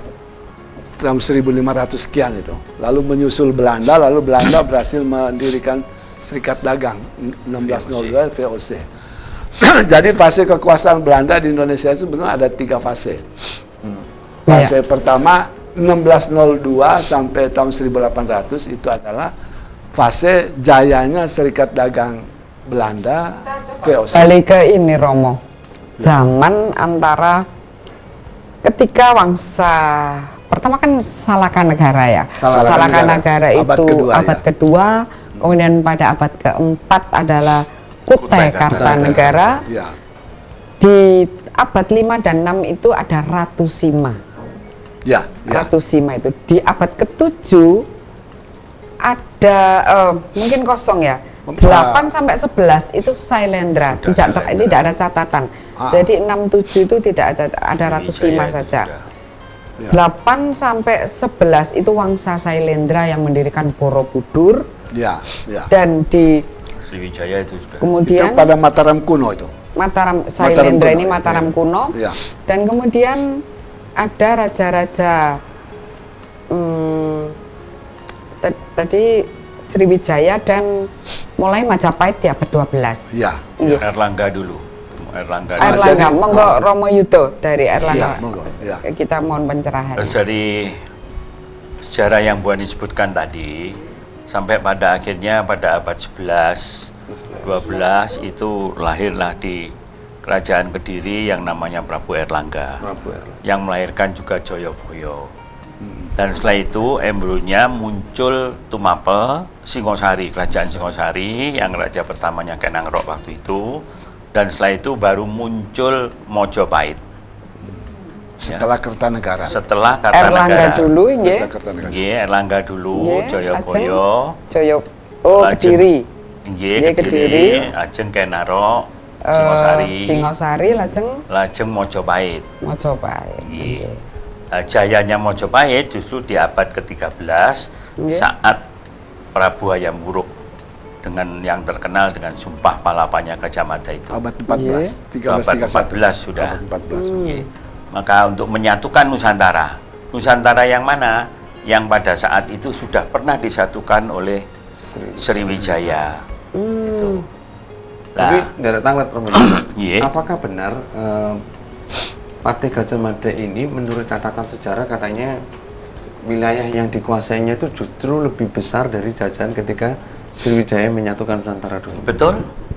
Tahun 1500 sekian itu. Lalu menyusul Belanda, lalu Belanda berhasil mendirikan Serikat Dagang 1602 VOC. Jadi fase kekuasaan Belanda di Indonesia itu sebenarnya ada 3 fase. Fase pertama 1602 sampai tahun 1800 itu adalah fase jayanya Serikat Dagang Belanda VOC. Balik ke ini Romo, zaman antara ketika Wangsa pertama kan Salakanegara ya. Salakanegara Abad itu kedua, abad ya. kedua, kemudian pada abad keempat adalah Kutai Kartanegara. Ya. Di abad 5 dan 6 itu ada Ratu Sima. Ya, ya. Ratu Sima itu di abad ke-7 ada mungkin kosong ya. 8 sampai 11 itu Sailendra, tidak ada catatan. Jadi 67 itu tidak ada Ratu Sima saja. Ya. 8 sampai 11 itu Wangsa Sailendra yang mendirikan Borobudur, Ya, ya. dan di Sriwijaya itu sudah. kemudian Itu pada Mataram kuno itu. Mataram Sailendra kuno, ini ya. Mataram kuno, Ya. dan kemudian ada raja-raja tadi Sriwijaya dan mulai Majapahit di abad 12. Ya. Iya. Erlangga dulu. Erlangga. Erlangga, jadi- monggo Romo Yudo dari Ya, Erlangga. monggo. Ya. Kita mohon pencerahan. Terus dari sejarah yang Bu Ani sebutkan tadi, sampai pada akhirnya pada abad 11, 12 itu lahirlah di Kerajaan Kediri yang namanya Prabu Erlangga, yang melahirkan juga Joyoboyo. Dan setelah itu embryonya muncul Tumapel, Singosari, Kerajaan Singosari yang raja pertamanya Kenangrok waktu itu. Dan setelah itu baru muncul Mojopahit. Setelah Kertanegara. Setelah Erlangga Kartanegara. dulu nggih. Kertanegara. Nggih, Erlangga dulu, Nggih, Joyoboyo. Kediri. Nggih, Nggih, Kediri. Kediri, ajeng Kenarok, Singosari, Singosari lajeng lajeng Mojopahit. Majapahit. Nggih. Nah, jayanya Mojopahit justru di abad ke-13 Nggih. saat Prabu Hayam Wuruk dengan yang terkenal dengan Sumpah Palapanya Gajah Mada itu. Abad 14, Abad 1331. 14 sudah. Abad 14. Nggih. Maka untuk menyatukan Nusantara, Nusantara yang mana? Yang pada saat itu sudah pernah disatukan oleh Sriwijaya. Itu. Tapi Nah, tidak tanglet Romo. Iya. Apakah benar Patih Gajah Mada ini menurut catatan sejarah katanya wilayah yang dikuasainya itu justru lebih besar dari jajahan ketika Sriwijaya menyatukan Nusantara dulu. betul?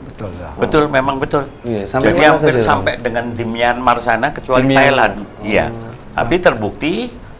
Betul ya. Betul, memang betul. Iya, sampai Jadi mana hampir saja, Romo? sampai dengan di Myanmar sana kecuali Di Myanmar. Thailand. Iya. Tapi terbukti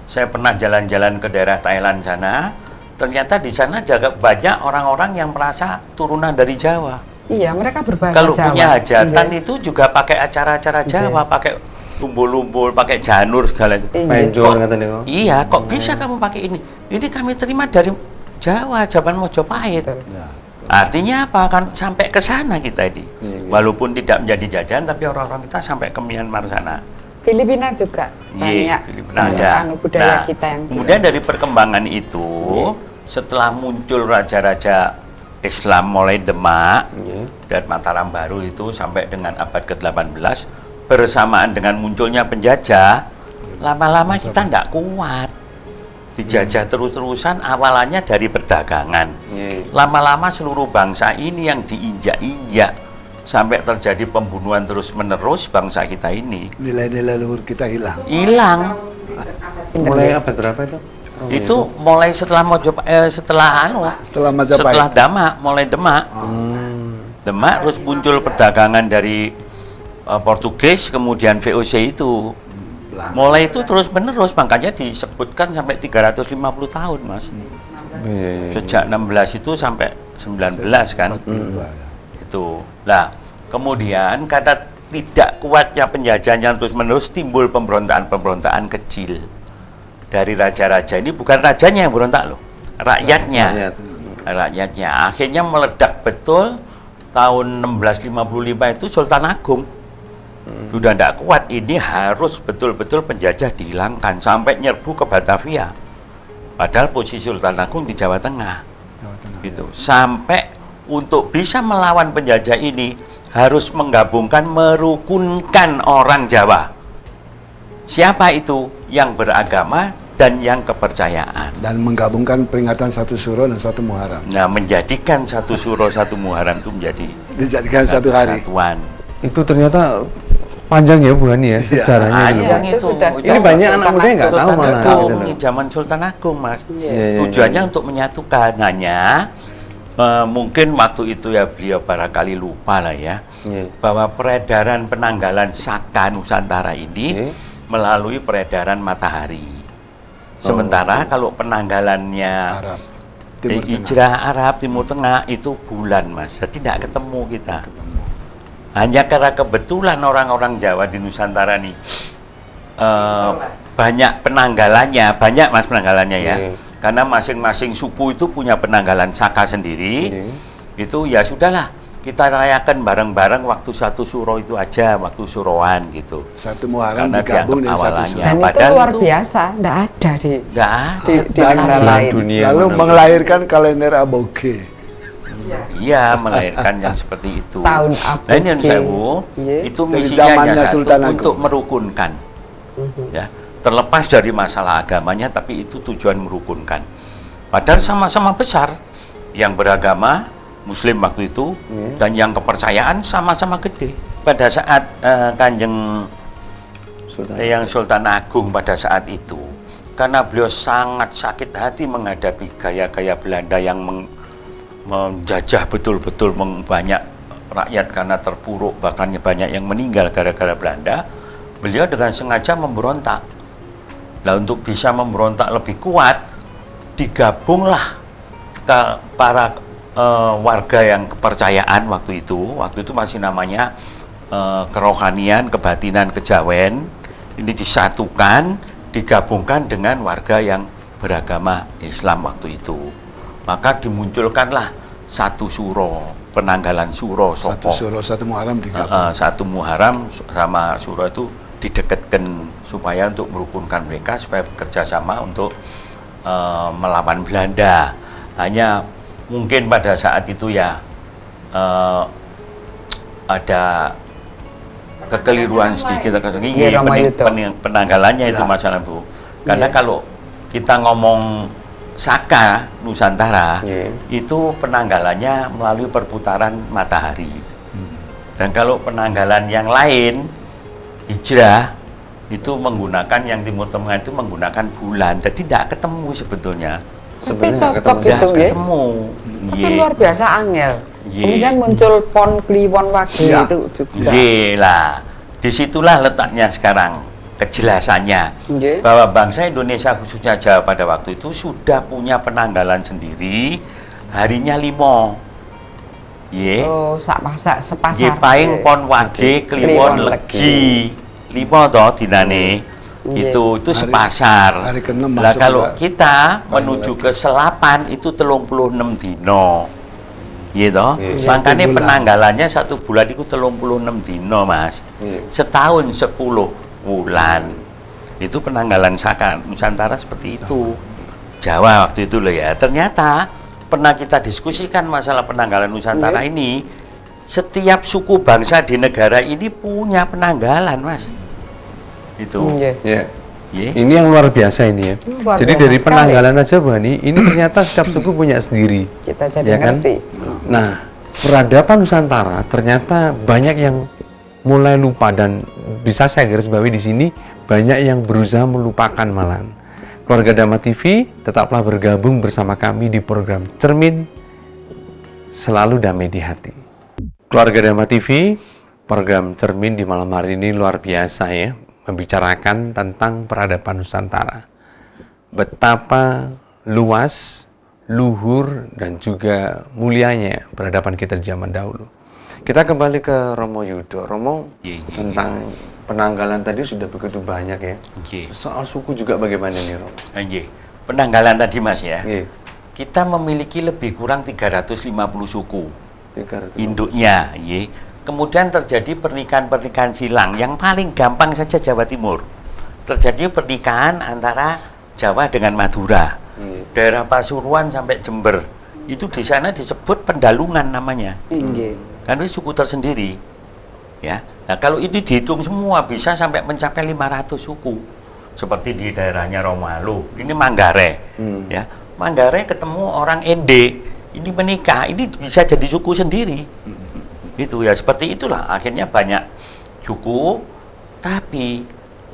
saya pernah jalan-jalan ke daerah Thailand sana, ternyata di sana juga banyak orang-orang yang merasa turunan dari Jawa. Iya, mereka berbahasa Kalau Jawa. punya hajatan Nggih. itu juga pakai acara-acara Jawa, pakai lumbur-lumbur, pakai janur segala itu. Iya. Penjual katanya kok. Iya, kok bisa kamu pakai ini? Ini kami terima dari Jawa, zaman Mojopahit. Ya. Artinya apa? Kan sampai ke sana kita ini. Iya. Walaupun tidak menjadi jajahan, tapi orang-orang kita sampai ke Myanmar sana. Filipina juga banyak Filipina ada. budaya kita yang kemudian dari perkembangan itu, setelah muncul raja-raja Islam mulai Demak Iya. dan Mataram Baru itu sampai dengan abad ke-18, bersamaan dengan munculnya penjajah, lama-lama kita nggak kuat. Dijajah terus-terusan, awalannya dari perdagangan. Lama-lama seluruh bangsa ini yang diinjak-injak sampai terjadi pembunuhan terus-menerus bangsa kita ini. Nilai-nilai luhur kita hilang. Hilang. Mulai abad berapa itu? Itu mulai setelah Setelah Majapahit. setelah Demak, mulai Demak. Demak terus muncul perdagangan dari Portugis, kemudian VOC itu. Mulai itu terus menerus, makanya disebutkan sampai 350 tahun, Mas. Sejak 16 itu sampai 19 kan. Itu. Nah, kemudian kata tidak kuatnya penjajahan yang terus menerus, timbul pemberontakan-pemberontakan kecil. Dari raja-raja ini, bukan rajanya yang berontak loh, rakyatnya. Rakyatnya. Akhirnya meledak betul tahun 1655 itu Sultan Agung. Sudah tidak kuat, ini harus betul-betul penjajah dihilangkan sampai nyerbu ke Batavia. Padahal posisi Sultan Agung di Jawa Tengah. Gitu. Sampai untuk bisa melawan penjajah ini harus menggabungkan, merukunkan orang Jawa. Siapa itu? Yang beragama dan yang kepercayaan. Dan menggabungkan peringatan satu Suro dan satu Muharram. Nah, menjadikan satu Suro, satu Muharram itu menjadi Dijadikan satu hari. kesatuan. Itu ternyata panjang ya Bu Hani ya sejarahnya. Panjang Iya, itu itu. sudah Ini banyak anak muda yang nggak tahu Sultan malah. Agung, gitu loh. ini zaman Sultan Agung, Mas. Iya. Tujuannya untuk menyatukan. Hanya mungkin waktu itu ya beliau barangkali lupa lah ya, Iya. bahwa peredaran penanggalan Saka Nusantara ini Iya. melalui peredaran matahari. Sementara kalau penanggalannya Arab. Timur Tengah. hijrah Arab Timur Tengah itu bulan, Mas. Jadi tidak ketemu kita. Hanya karena kebetulan orang-orang Jawa di Nusantara nih banyak penanggalannya, banyak Mas penanggalannya ya. Iya. Karena masing-masing suku itu punya penanggalan Saka sendiri. Iya. Itu ya sudahlah, kita rayakan bareng-bareng waktu satu Suro itu aja, waktu Suroan gitu. Satu Muharram Karena digabung dengan dianggap satu awalannya. Suro. Dan itu Padahal luar itu- biasa, tidak ada di Nggak ada. di Dan negara belahan lain. dunia Lalu mana- melahirkan kalender Aboge. Iya, melahirkan yang seperti itu. Tahun Nah, ini yang Aboge. Sewu, Iya. itu Dari misinya hanya zamannya satu, Sultan Agung. untuk merukunkan. Ya, terlepas dari masalah agamanya, tapi itu tujuan merukunkan. Padahal sama-sama besar, yang beragama Muslim waktu itu dan yang kepercayaan sama-sama gede. Pada saat Kanjeng yang Sultan Agung pada saat itu, karena beliau sangat sakit hati menghadapi gaya-gaya Belanda yang menjajah betul-betul banyak rakyat karena terpuruk, bahkan banyak yang meninggal gara-gara Belanda. Beliau dengan sengaja memberontak. Nah, untuk bisa memberontak lebih kuat, digabunglah ke para warga yang kepercayaan waktu itu masih namanya kerohanian, kebatinan, kejawen. Ini disatukan, digabungkan dengan warga yang beragama Islam waktu itu. Maka dimunculkanlah satu Suro, penanggalan Suro, Satu Sopo. Suro, satu Muharram digabung. Satu Muharram sama Suro itu didekatkan supaya untuk merukunkan mereka supaya bekerja sama untuk melawan Belanda. Hanya mungkin pada saat itu ya ada kekeliruan sedikit Iya, Romo Yudo. penanggalannya itu Ya. masalah Bu. Karena Iya. kalau kita ngomong Saka Nusantara Iya. itu penanggalannya melalui perputaran matahari. Dan kalau penanggalan yang lain hijrah itu menggunakan yang Timur Tengah itu menggunakan bulan. Jadi tidak ketemu sebetulnya. Tapi Sebenarnya nggak cocok ketemu. gitu Tidak ya. ketemu. Tapi Iya. luar biasa angel. Iya. Kemudian muncul Pon Kliwon Wage Iya. itu juga. Iya lah. Disitulah letaknya sekarang kejelasannya Iya. bahwa bangsa Indonesia khususnya Jawa pada waktu itu sudah punya penanggalan sendiri, harinya 5. Ye. Oh, sak pasak sepasar. Ye paing pon wage kliwon Kliwon legi. 5 toh dinane. Iya. Itu Hari- sepasar. hari ke-6 Lah masuk kalau juga. kita Paling menuju ke selapan itu 36 dino. Iya toh? Iya. Makanya Satu bulan. penanggalannya 1 bulan itu 36 dino, Mas. Iya. Setahun 10 bulan. Itu penanggalan Saka Nusantara seperti itu. Jawa waktu itu loh ya. Ternyata pernah kita diskusikan masalah penanggalan Nusantara Iya. ini. Setiap suku bangsa di negara ini punya penanggalan, Mas. Itu. Iya. Iya. Ye. Ini yang luar biasa ini ya. Luar Jadi biasa dari sekali. penanggalan aja Bani, ini ternyata setiap suku punya sendiri. Kita jadi Ya kan? ngerti. Nah, peradaban Nusantara ternyata banyak yang mulai lupa, dan bisa saya garis bawahi di sini banyak yang berusaha melupakan malahan. Keluarga Dhamma TV tetaplah bergabung bersama kami di program Cermin Selalu Damai di Hati. Keluarga Dhamma TV, program Cermin di malam hari ini luar biasa ya, membicarakan tentang peradaban Nusantara. Betapa luas, luhur, dan juga mulianya peradaban kita di zaman dahulu. Kita kembali ke Romo Yudo. Romo, tentang penanggalan tadi sudah begitu banyak ya. Soal suku juga bagaimana nih Romo? Penanggalan tadi Mas ya. Iya. Kita memiliki lebih kurang 350 suku 350. induknya. Kemudian terjadi pernikahan-pernikahan silang yang paling gampang saja Jawa Timur. Terjadi pernikahan antara Jawa dengan Madura. Daerah Pasuruan sampai Jember. Itu di sana disebut pendalungan namanya. Karena itu suku tersendiri. Ya. Nah, kalau ini dihitung semua bisa sampai mencapai 500 suku. Seperti di daerahnya Romalu, ini Manggarai. Ya. Manggarai ketemu orang Ende, ini menikah, ini bisa jadi suku sendiri. Itu ya, seperti itulah akhirnya banyak suku, tapi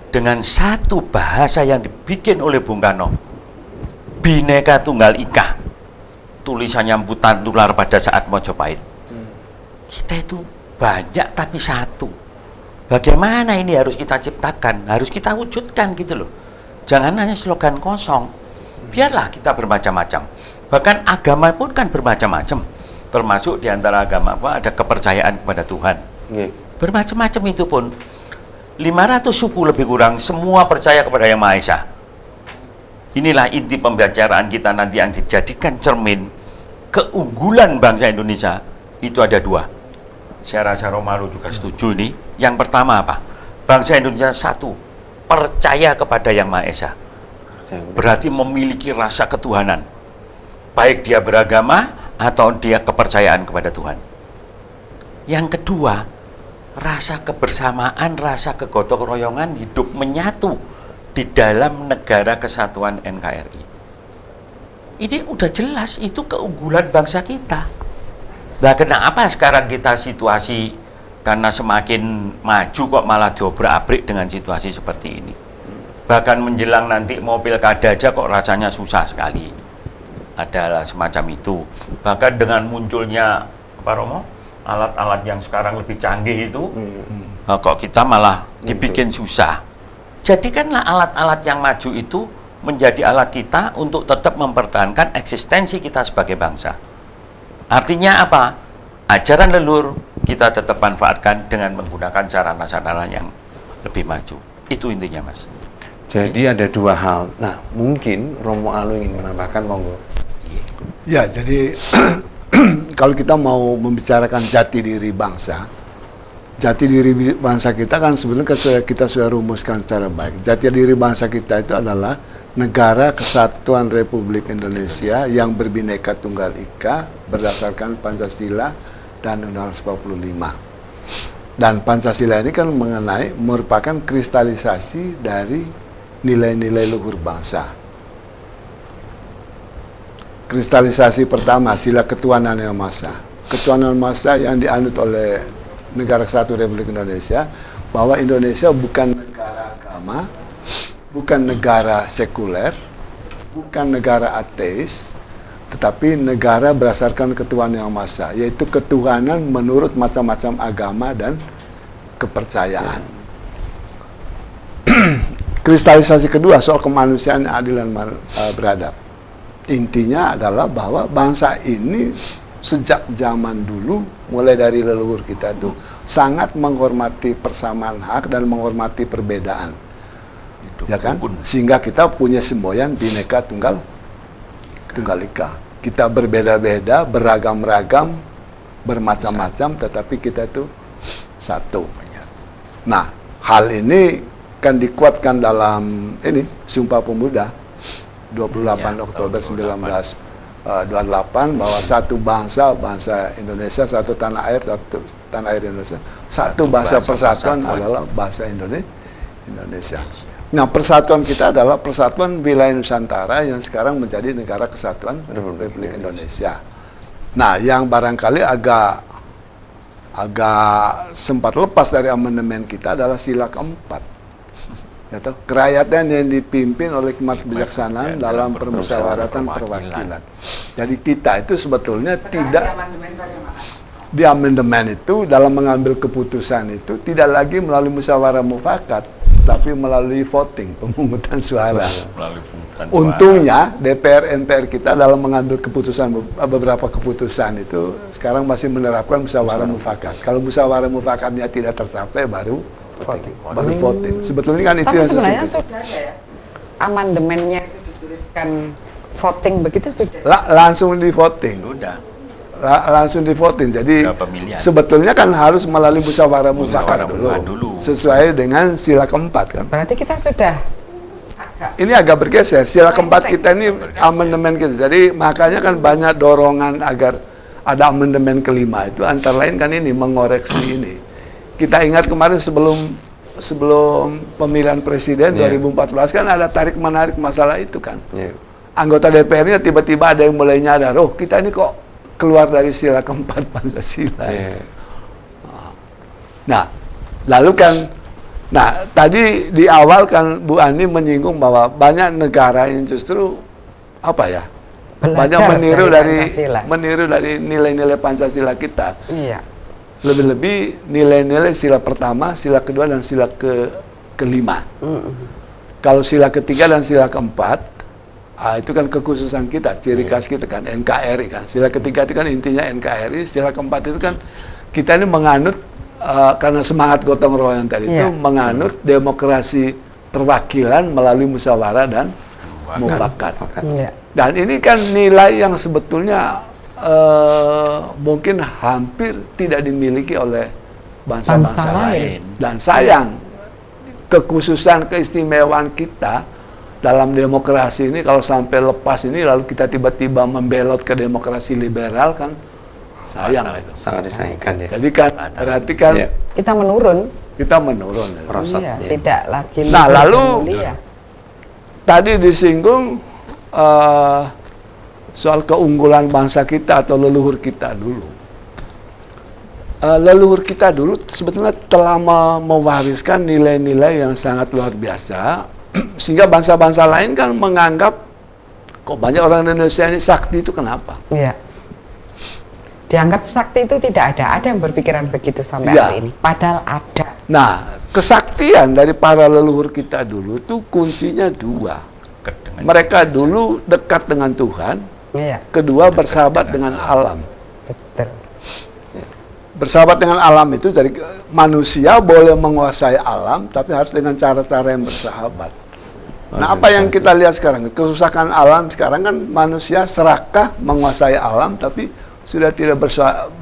dengan satu bahasa yang dibikin oleh Bung Karno, Bhinneka Tunggal Ika, tulisannya Putar Tular pada saat Mojopahit. Kita itu banyak tapi satu. Bagaimana ini harus kita ciptakan, harus kita wujudkan gitu loh. Jangan hanya slogan kosong. Biarlah kita bermacam-macam. Bahkan agama pun kan bermacam-macam. Termasuk di antara agama apa ada kepercayaan kepada Tuhan. Bermacam-macam itu pun. 500 suku lebih kurang semua percaya kepada Yang Maha Esa. Inilah inti pembicaraan kita nanti yang dijadikan cermin keunggulan bangsa Indonesia. Itu ada dua. Saya rasa Romalu juga setuju ini. Yang pertama apa? Bangsa Indonesia satu, percaya kepada Yang Maha Esa. Berarti memiliki rasa ketuhanan. Baik dia beragama atau dia kepercayaan kepada Tuhan. Yang kedua, rasa kebersamaan, rasa kegotong royongan hidup menyatu di dalam negara kesatuan NKRI. Ini udah jelas, itu keunggulan bangsa kita. Nah, kenapa sekarang kita situasi karena semakin maju kok malah diobrak-abrik dengan situasi seperti ini? Bahkan menjelang nanti mau pilkada aja kok rasanya susah sekali. Adalah semacam itu. Bahkan dengan munculnya apa Romo? Alat-alat yang sekarang lebih canggih itu, kok kita malah dibikin susah. Jadikanlah alat-alat yang maju itu menjadi alat kita untuk tetap mempertahankan eksistensi kita sebagai bangsa. Artinya apa? Ajaran leluhur kita tetap manfaatkan dengan menggunakan sarana-sarana yang lebih maju. Itu intinya, Mas. Jadi ada dua hal. Nah, mungkin Romo Alu ingin menambahkan, monggo. Ya, jadi kalau kita mau membicarakan jati diri bangsa kita kan sebenarnya kita sudah rumuskan secara baik. Jati diri bangsa kita itu adalah negara kesatuan Republik Indonesia yang berbineka tunggal ika berdasarkan Pancasila dan Undang-Undang 45. Dan Pancasila ini kan merupakan kristalisasi dari nilai-nilai luhur bangsa. Kristalisasi pertama, sila ketuhanan yang Maha Esa. Ketuhanan Maha Esa yang dianut oleh Negara Kesatuan Republik Indonesia, bahwa Indonesia bukan negara agama, bukan negara sekuler, bukan negara ateis, tetapi negara berdasarkan ketuhanan yang Maha Esa, yaitu ketuhanan menurut macam-macam agama dan kepercayaan. Kristalisasi kedua soal kemanusiaan, adil dan beradab. Intinya adalah bahwa bangsa ini sejak zaman dulu, mulai dari leluhur kita itu sangat menghormati persamaan hak dan menghormati perbedaan. Ya kan? Sehingga kita punya semboyan Bhinneka Tunggal Ika. Kita berbeda-beda, beragam-ragam, bermacam-macam, tetapi kita itu satu. Nah, hal ini kan dikuatkan dalam ini Sumpah Pemuda 28 Oktober 1928 bahwa satu bangsa Indonesia, satu tanah air Indonesia, satu bahasa persatuan adalah bahasa Indonesia. Nah, persatuan kita adalah persatuan wilayah Nusantara yang sekarang menjadi Negara Kesatuan Republik Indonesia. Nah, yang barangkali agak sempat lepas dari amandemen kita adalah sila keempat. Yaitu kerakyatan yang dipimpin oleh hikmat kebijaksanaan dalam permusyawaratan perwakilan. Jadi kita itu sebetulnya tidak di amandemen itu dalam mengambil keputusan itu tidak lagi melalui musyawarah mufakat, tapi melalui voting, pemungutan suara. Untungnya DPR MPR kita dalam mengambil keputusan, beberapa keputusan itu sekarang masih menerapkan musyawarah mufakat. Kalau musyawarah mufakatnya tidak tercapai baru voting. Sebetulnya kan itu tapi yang sebenarnya saya sudah ada ya amandemennya itu dituliskan voting begitu sudah. Langsung di voting. Sudah. Langsung di voting. Jadi Pemilihan. sebetulnya kan harus melalui musyawarah mufakat Musyawarah dulu, sesuai dengan sila keempat kan. Berarti kita sudah Ini agak bergeser. Sila keempat kita ini amandemen kita. Jadi makanya kan banyak dorongan agar ada amandemen kelima itu antara lain kan ini mengoreksi ini. Kita ingat kemarin sebelum pemilihan presiden 2014 kan ada tarik menarik masalah itu kan. Anggota DPR-nya tiba-tiba ada yang mulai nyadar, oh kita ini kok keluar dari sila keempat Pancasila. Nah, lalu kan, tadi di awal kan Bu Ani menyinggung bahwa banyak negara yang justru apa ya, banyak meniru dari nilai-nilai Pancasila kita. Iya. Lebih-lebih nilai-nilai sila pertama, sila kedua dan sila kelima. Kalau sila ketiga dan sila keempat, itu kan kekhususan kita, ciri khas kita kan, NKRI kan. Sila ketiga itu kan intinya NKRI, sila keempat itu kan kita ini menganut, karena semangat gotong royong tadi itu menganut demokrasi perwakilan melalui musyawarah dan mufakat. Dan ini kan nilai yang sebetulnya mungkin hampir tidak dimiliki oleh bangsa-bangsa lain. Dan sayang, kekhususan keistimewaan kita dalam demokrasi ini kalau sampai lepas ini lalu kita tiba-tiba membelot ke demokrasi liberal kan sayang itu. Sangat disayangkan ya. Jadi kan berarti kan Kita menurun. kita menurun. Ya. Iya, tidak lagi. Nah, lalu mulia. tadi disinggung soal keunggulan bangsa kita atau leluhur kita dulu. Leluhur kita dulu sebetulnya telah mewariskan nilai-nilai yang sangat luar biasa. Sehingga bangsa-bangsa lain kan menganggap kok banyak orang Indonesia ini sakti itu kenapa? Iya. Dianggap sakti itu tidak ada. Ada yang berpikiran begitu sampai hari ini. Padahal ada. Nah, kesaktian dari para leluhur kita dulu itu kuncinya dua. Mereka dulu dekat dengan Tuhan. Iya. Kedua bersahabat dengan alam. Betul. Bersahabat dengan alam itu dari manusia boleh menguasai alam, tapi harus dengan cara-cara yang bersahabat. Nah, apa yang kita lihat sekarang? Kerusakan alam sekarang kan manusia serakah menguasai alam, tapi sudah tidak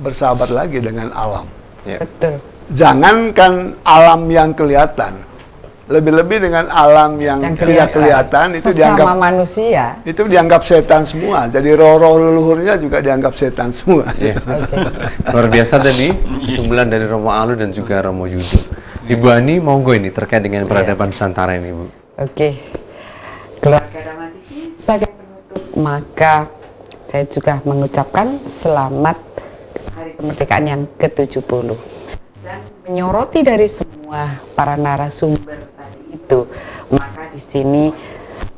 bersahabat lagi dengan alam. Betul. Jangankan alam yang kelihatan, lebih-lebih dengan alam yang tidak kelihatan itu dianggap manusia. Itu dianggap setan semua. Jadi roh-roh leluhurnya juga dianggap setan semua. Luar biasa tadi sumbelan dari Romo Alu dan juga Romo Yudo. Ibu Ani monggo ini terkait dengan peradaban Nusantara ini, Bu. Oke. Keluarga Dharma TV sebagai penutup, maka saya juga mengucapkan selamat Hari Kemerdekaan yang ke-70 dan menyoroti dari semua para narasumber tadi itu, maka di sini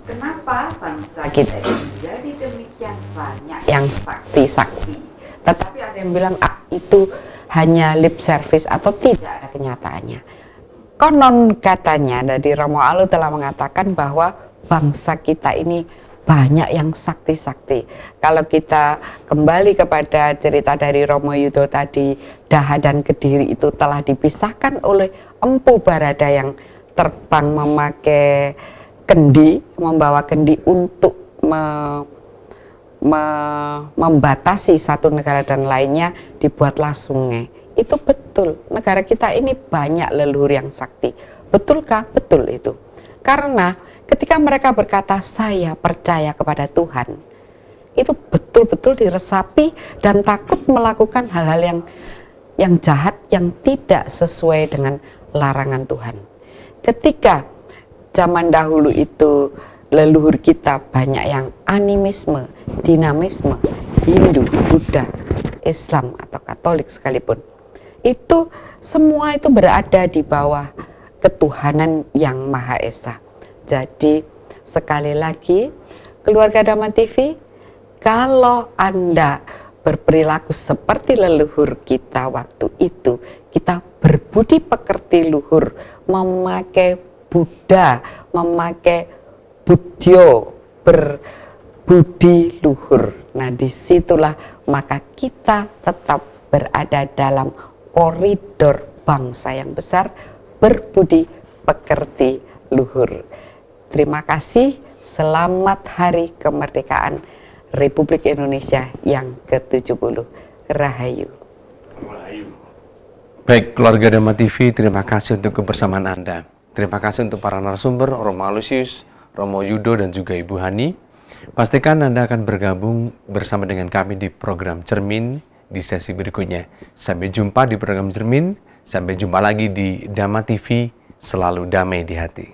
kenapa bangsa kita ini menjadi demikian banyak yang sakti-sakti, tetapi ada yang bilang itu hanya lip service atau tidak ada kenyataannya. Konon katanya dari Romo Alu telah mengatakan bahwa bangsa kita ini banyak yang sakti-sakti. Kalau kita kembali kepada cerita dari Romo Yudo tadi, Daha dan Kediri itu telah dipisahkan oleh Empu Barada yang terbang memakai kendi, membawa kendi untuk membatasi satu negara dan lainnya, dibuatlah sungai. Itu betul, negara kita ini banyak leluhur yang sakti. Betulkah? Betul itu. Karena ketika mereka berkata, saya percaya kepada Tuhan, itu betul-betul diresapi dan takut melakukan hal-hal yang jahat, yang tidak sesuai dengan larangan Tuhan. Ketika zaman dahulu itu leluhur kita banyak yang animisme, dinamisme, Hindu, Buddha, Islam atau Katolik sekalipun. Itu semua itu berada di bawah ketuhanan yang Maha Esa. Jadi sekali lagi, keluarga Dhamma TV, kalau Anda berperilaku seperti leluhur kita waktu itu, kita berbudi pekerti luhur, memakai Buddha, memakai Buddhyo, berbudi luhur. Nah, disitulah maka kita tetap berada dalam koridor bangsa yang besar, berbudi pekerti luhur. Terima kasih, selamat Hari Kemerdekaan Republik Indonesia yang ke-70. Rahayu. Baik, keluarga Dhamma TV, terima kasih untuk kebersamaan Anda. Terima kasih untuk para narasumber, Romo Alusius, Romo Yudo, dan juga Ibu Hani. Pastikan Anda akan bergabung bersama dengan kami di program Cermin di sesi berikutnya. Sampai jumpa di program Cermin, sampai jumpa lagi di Dhamma TV, selalu damai di hati.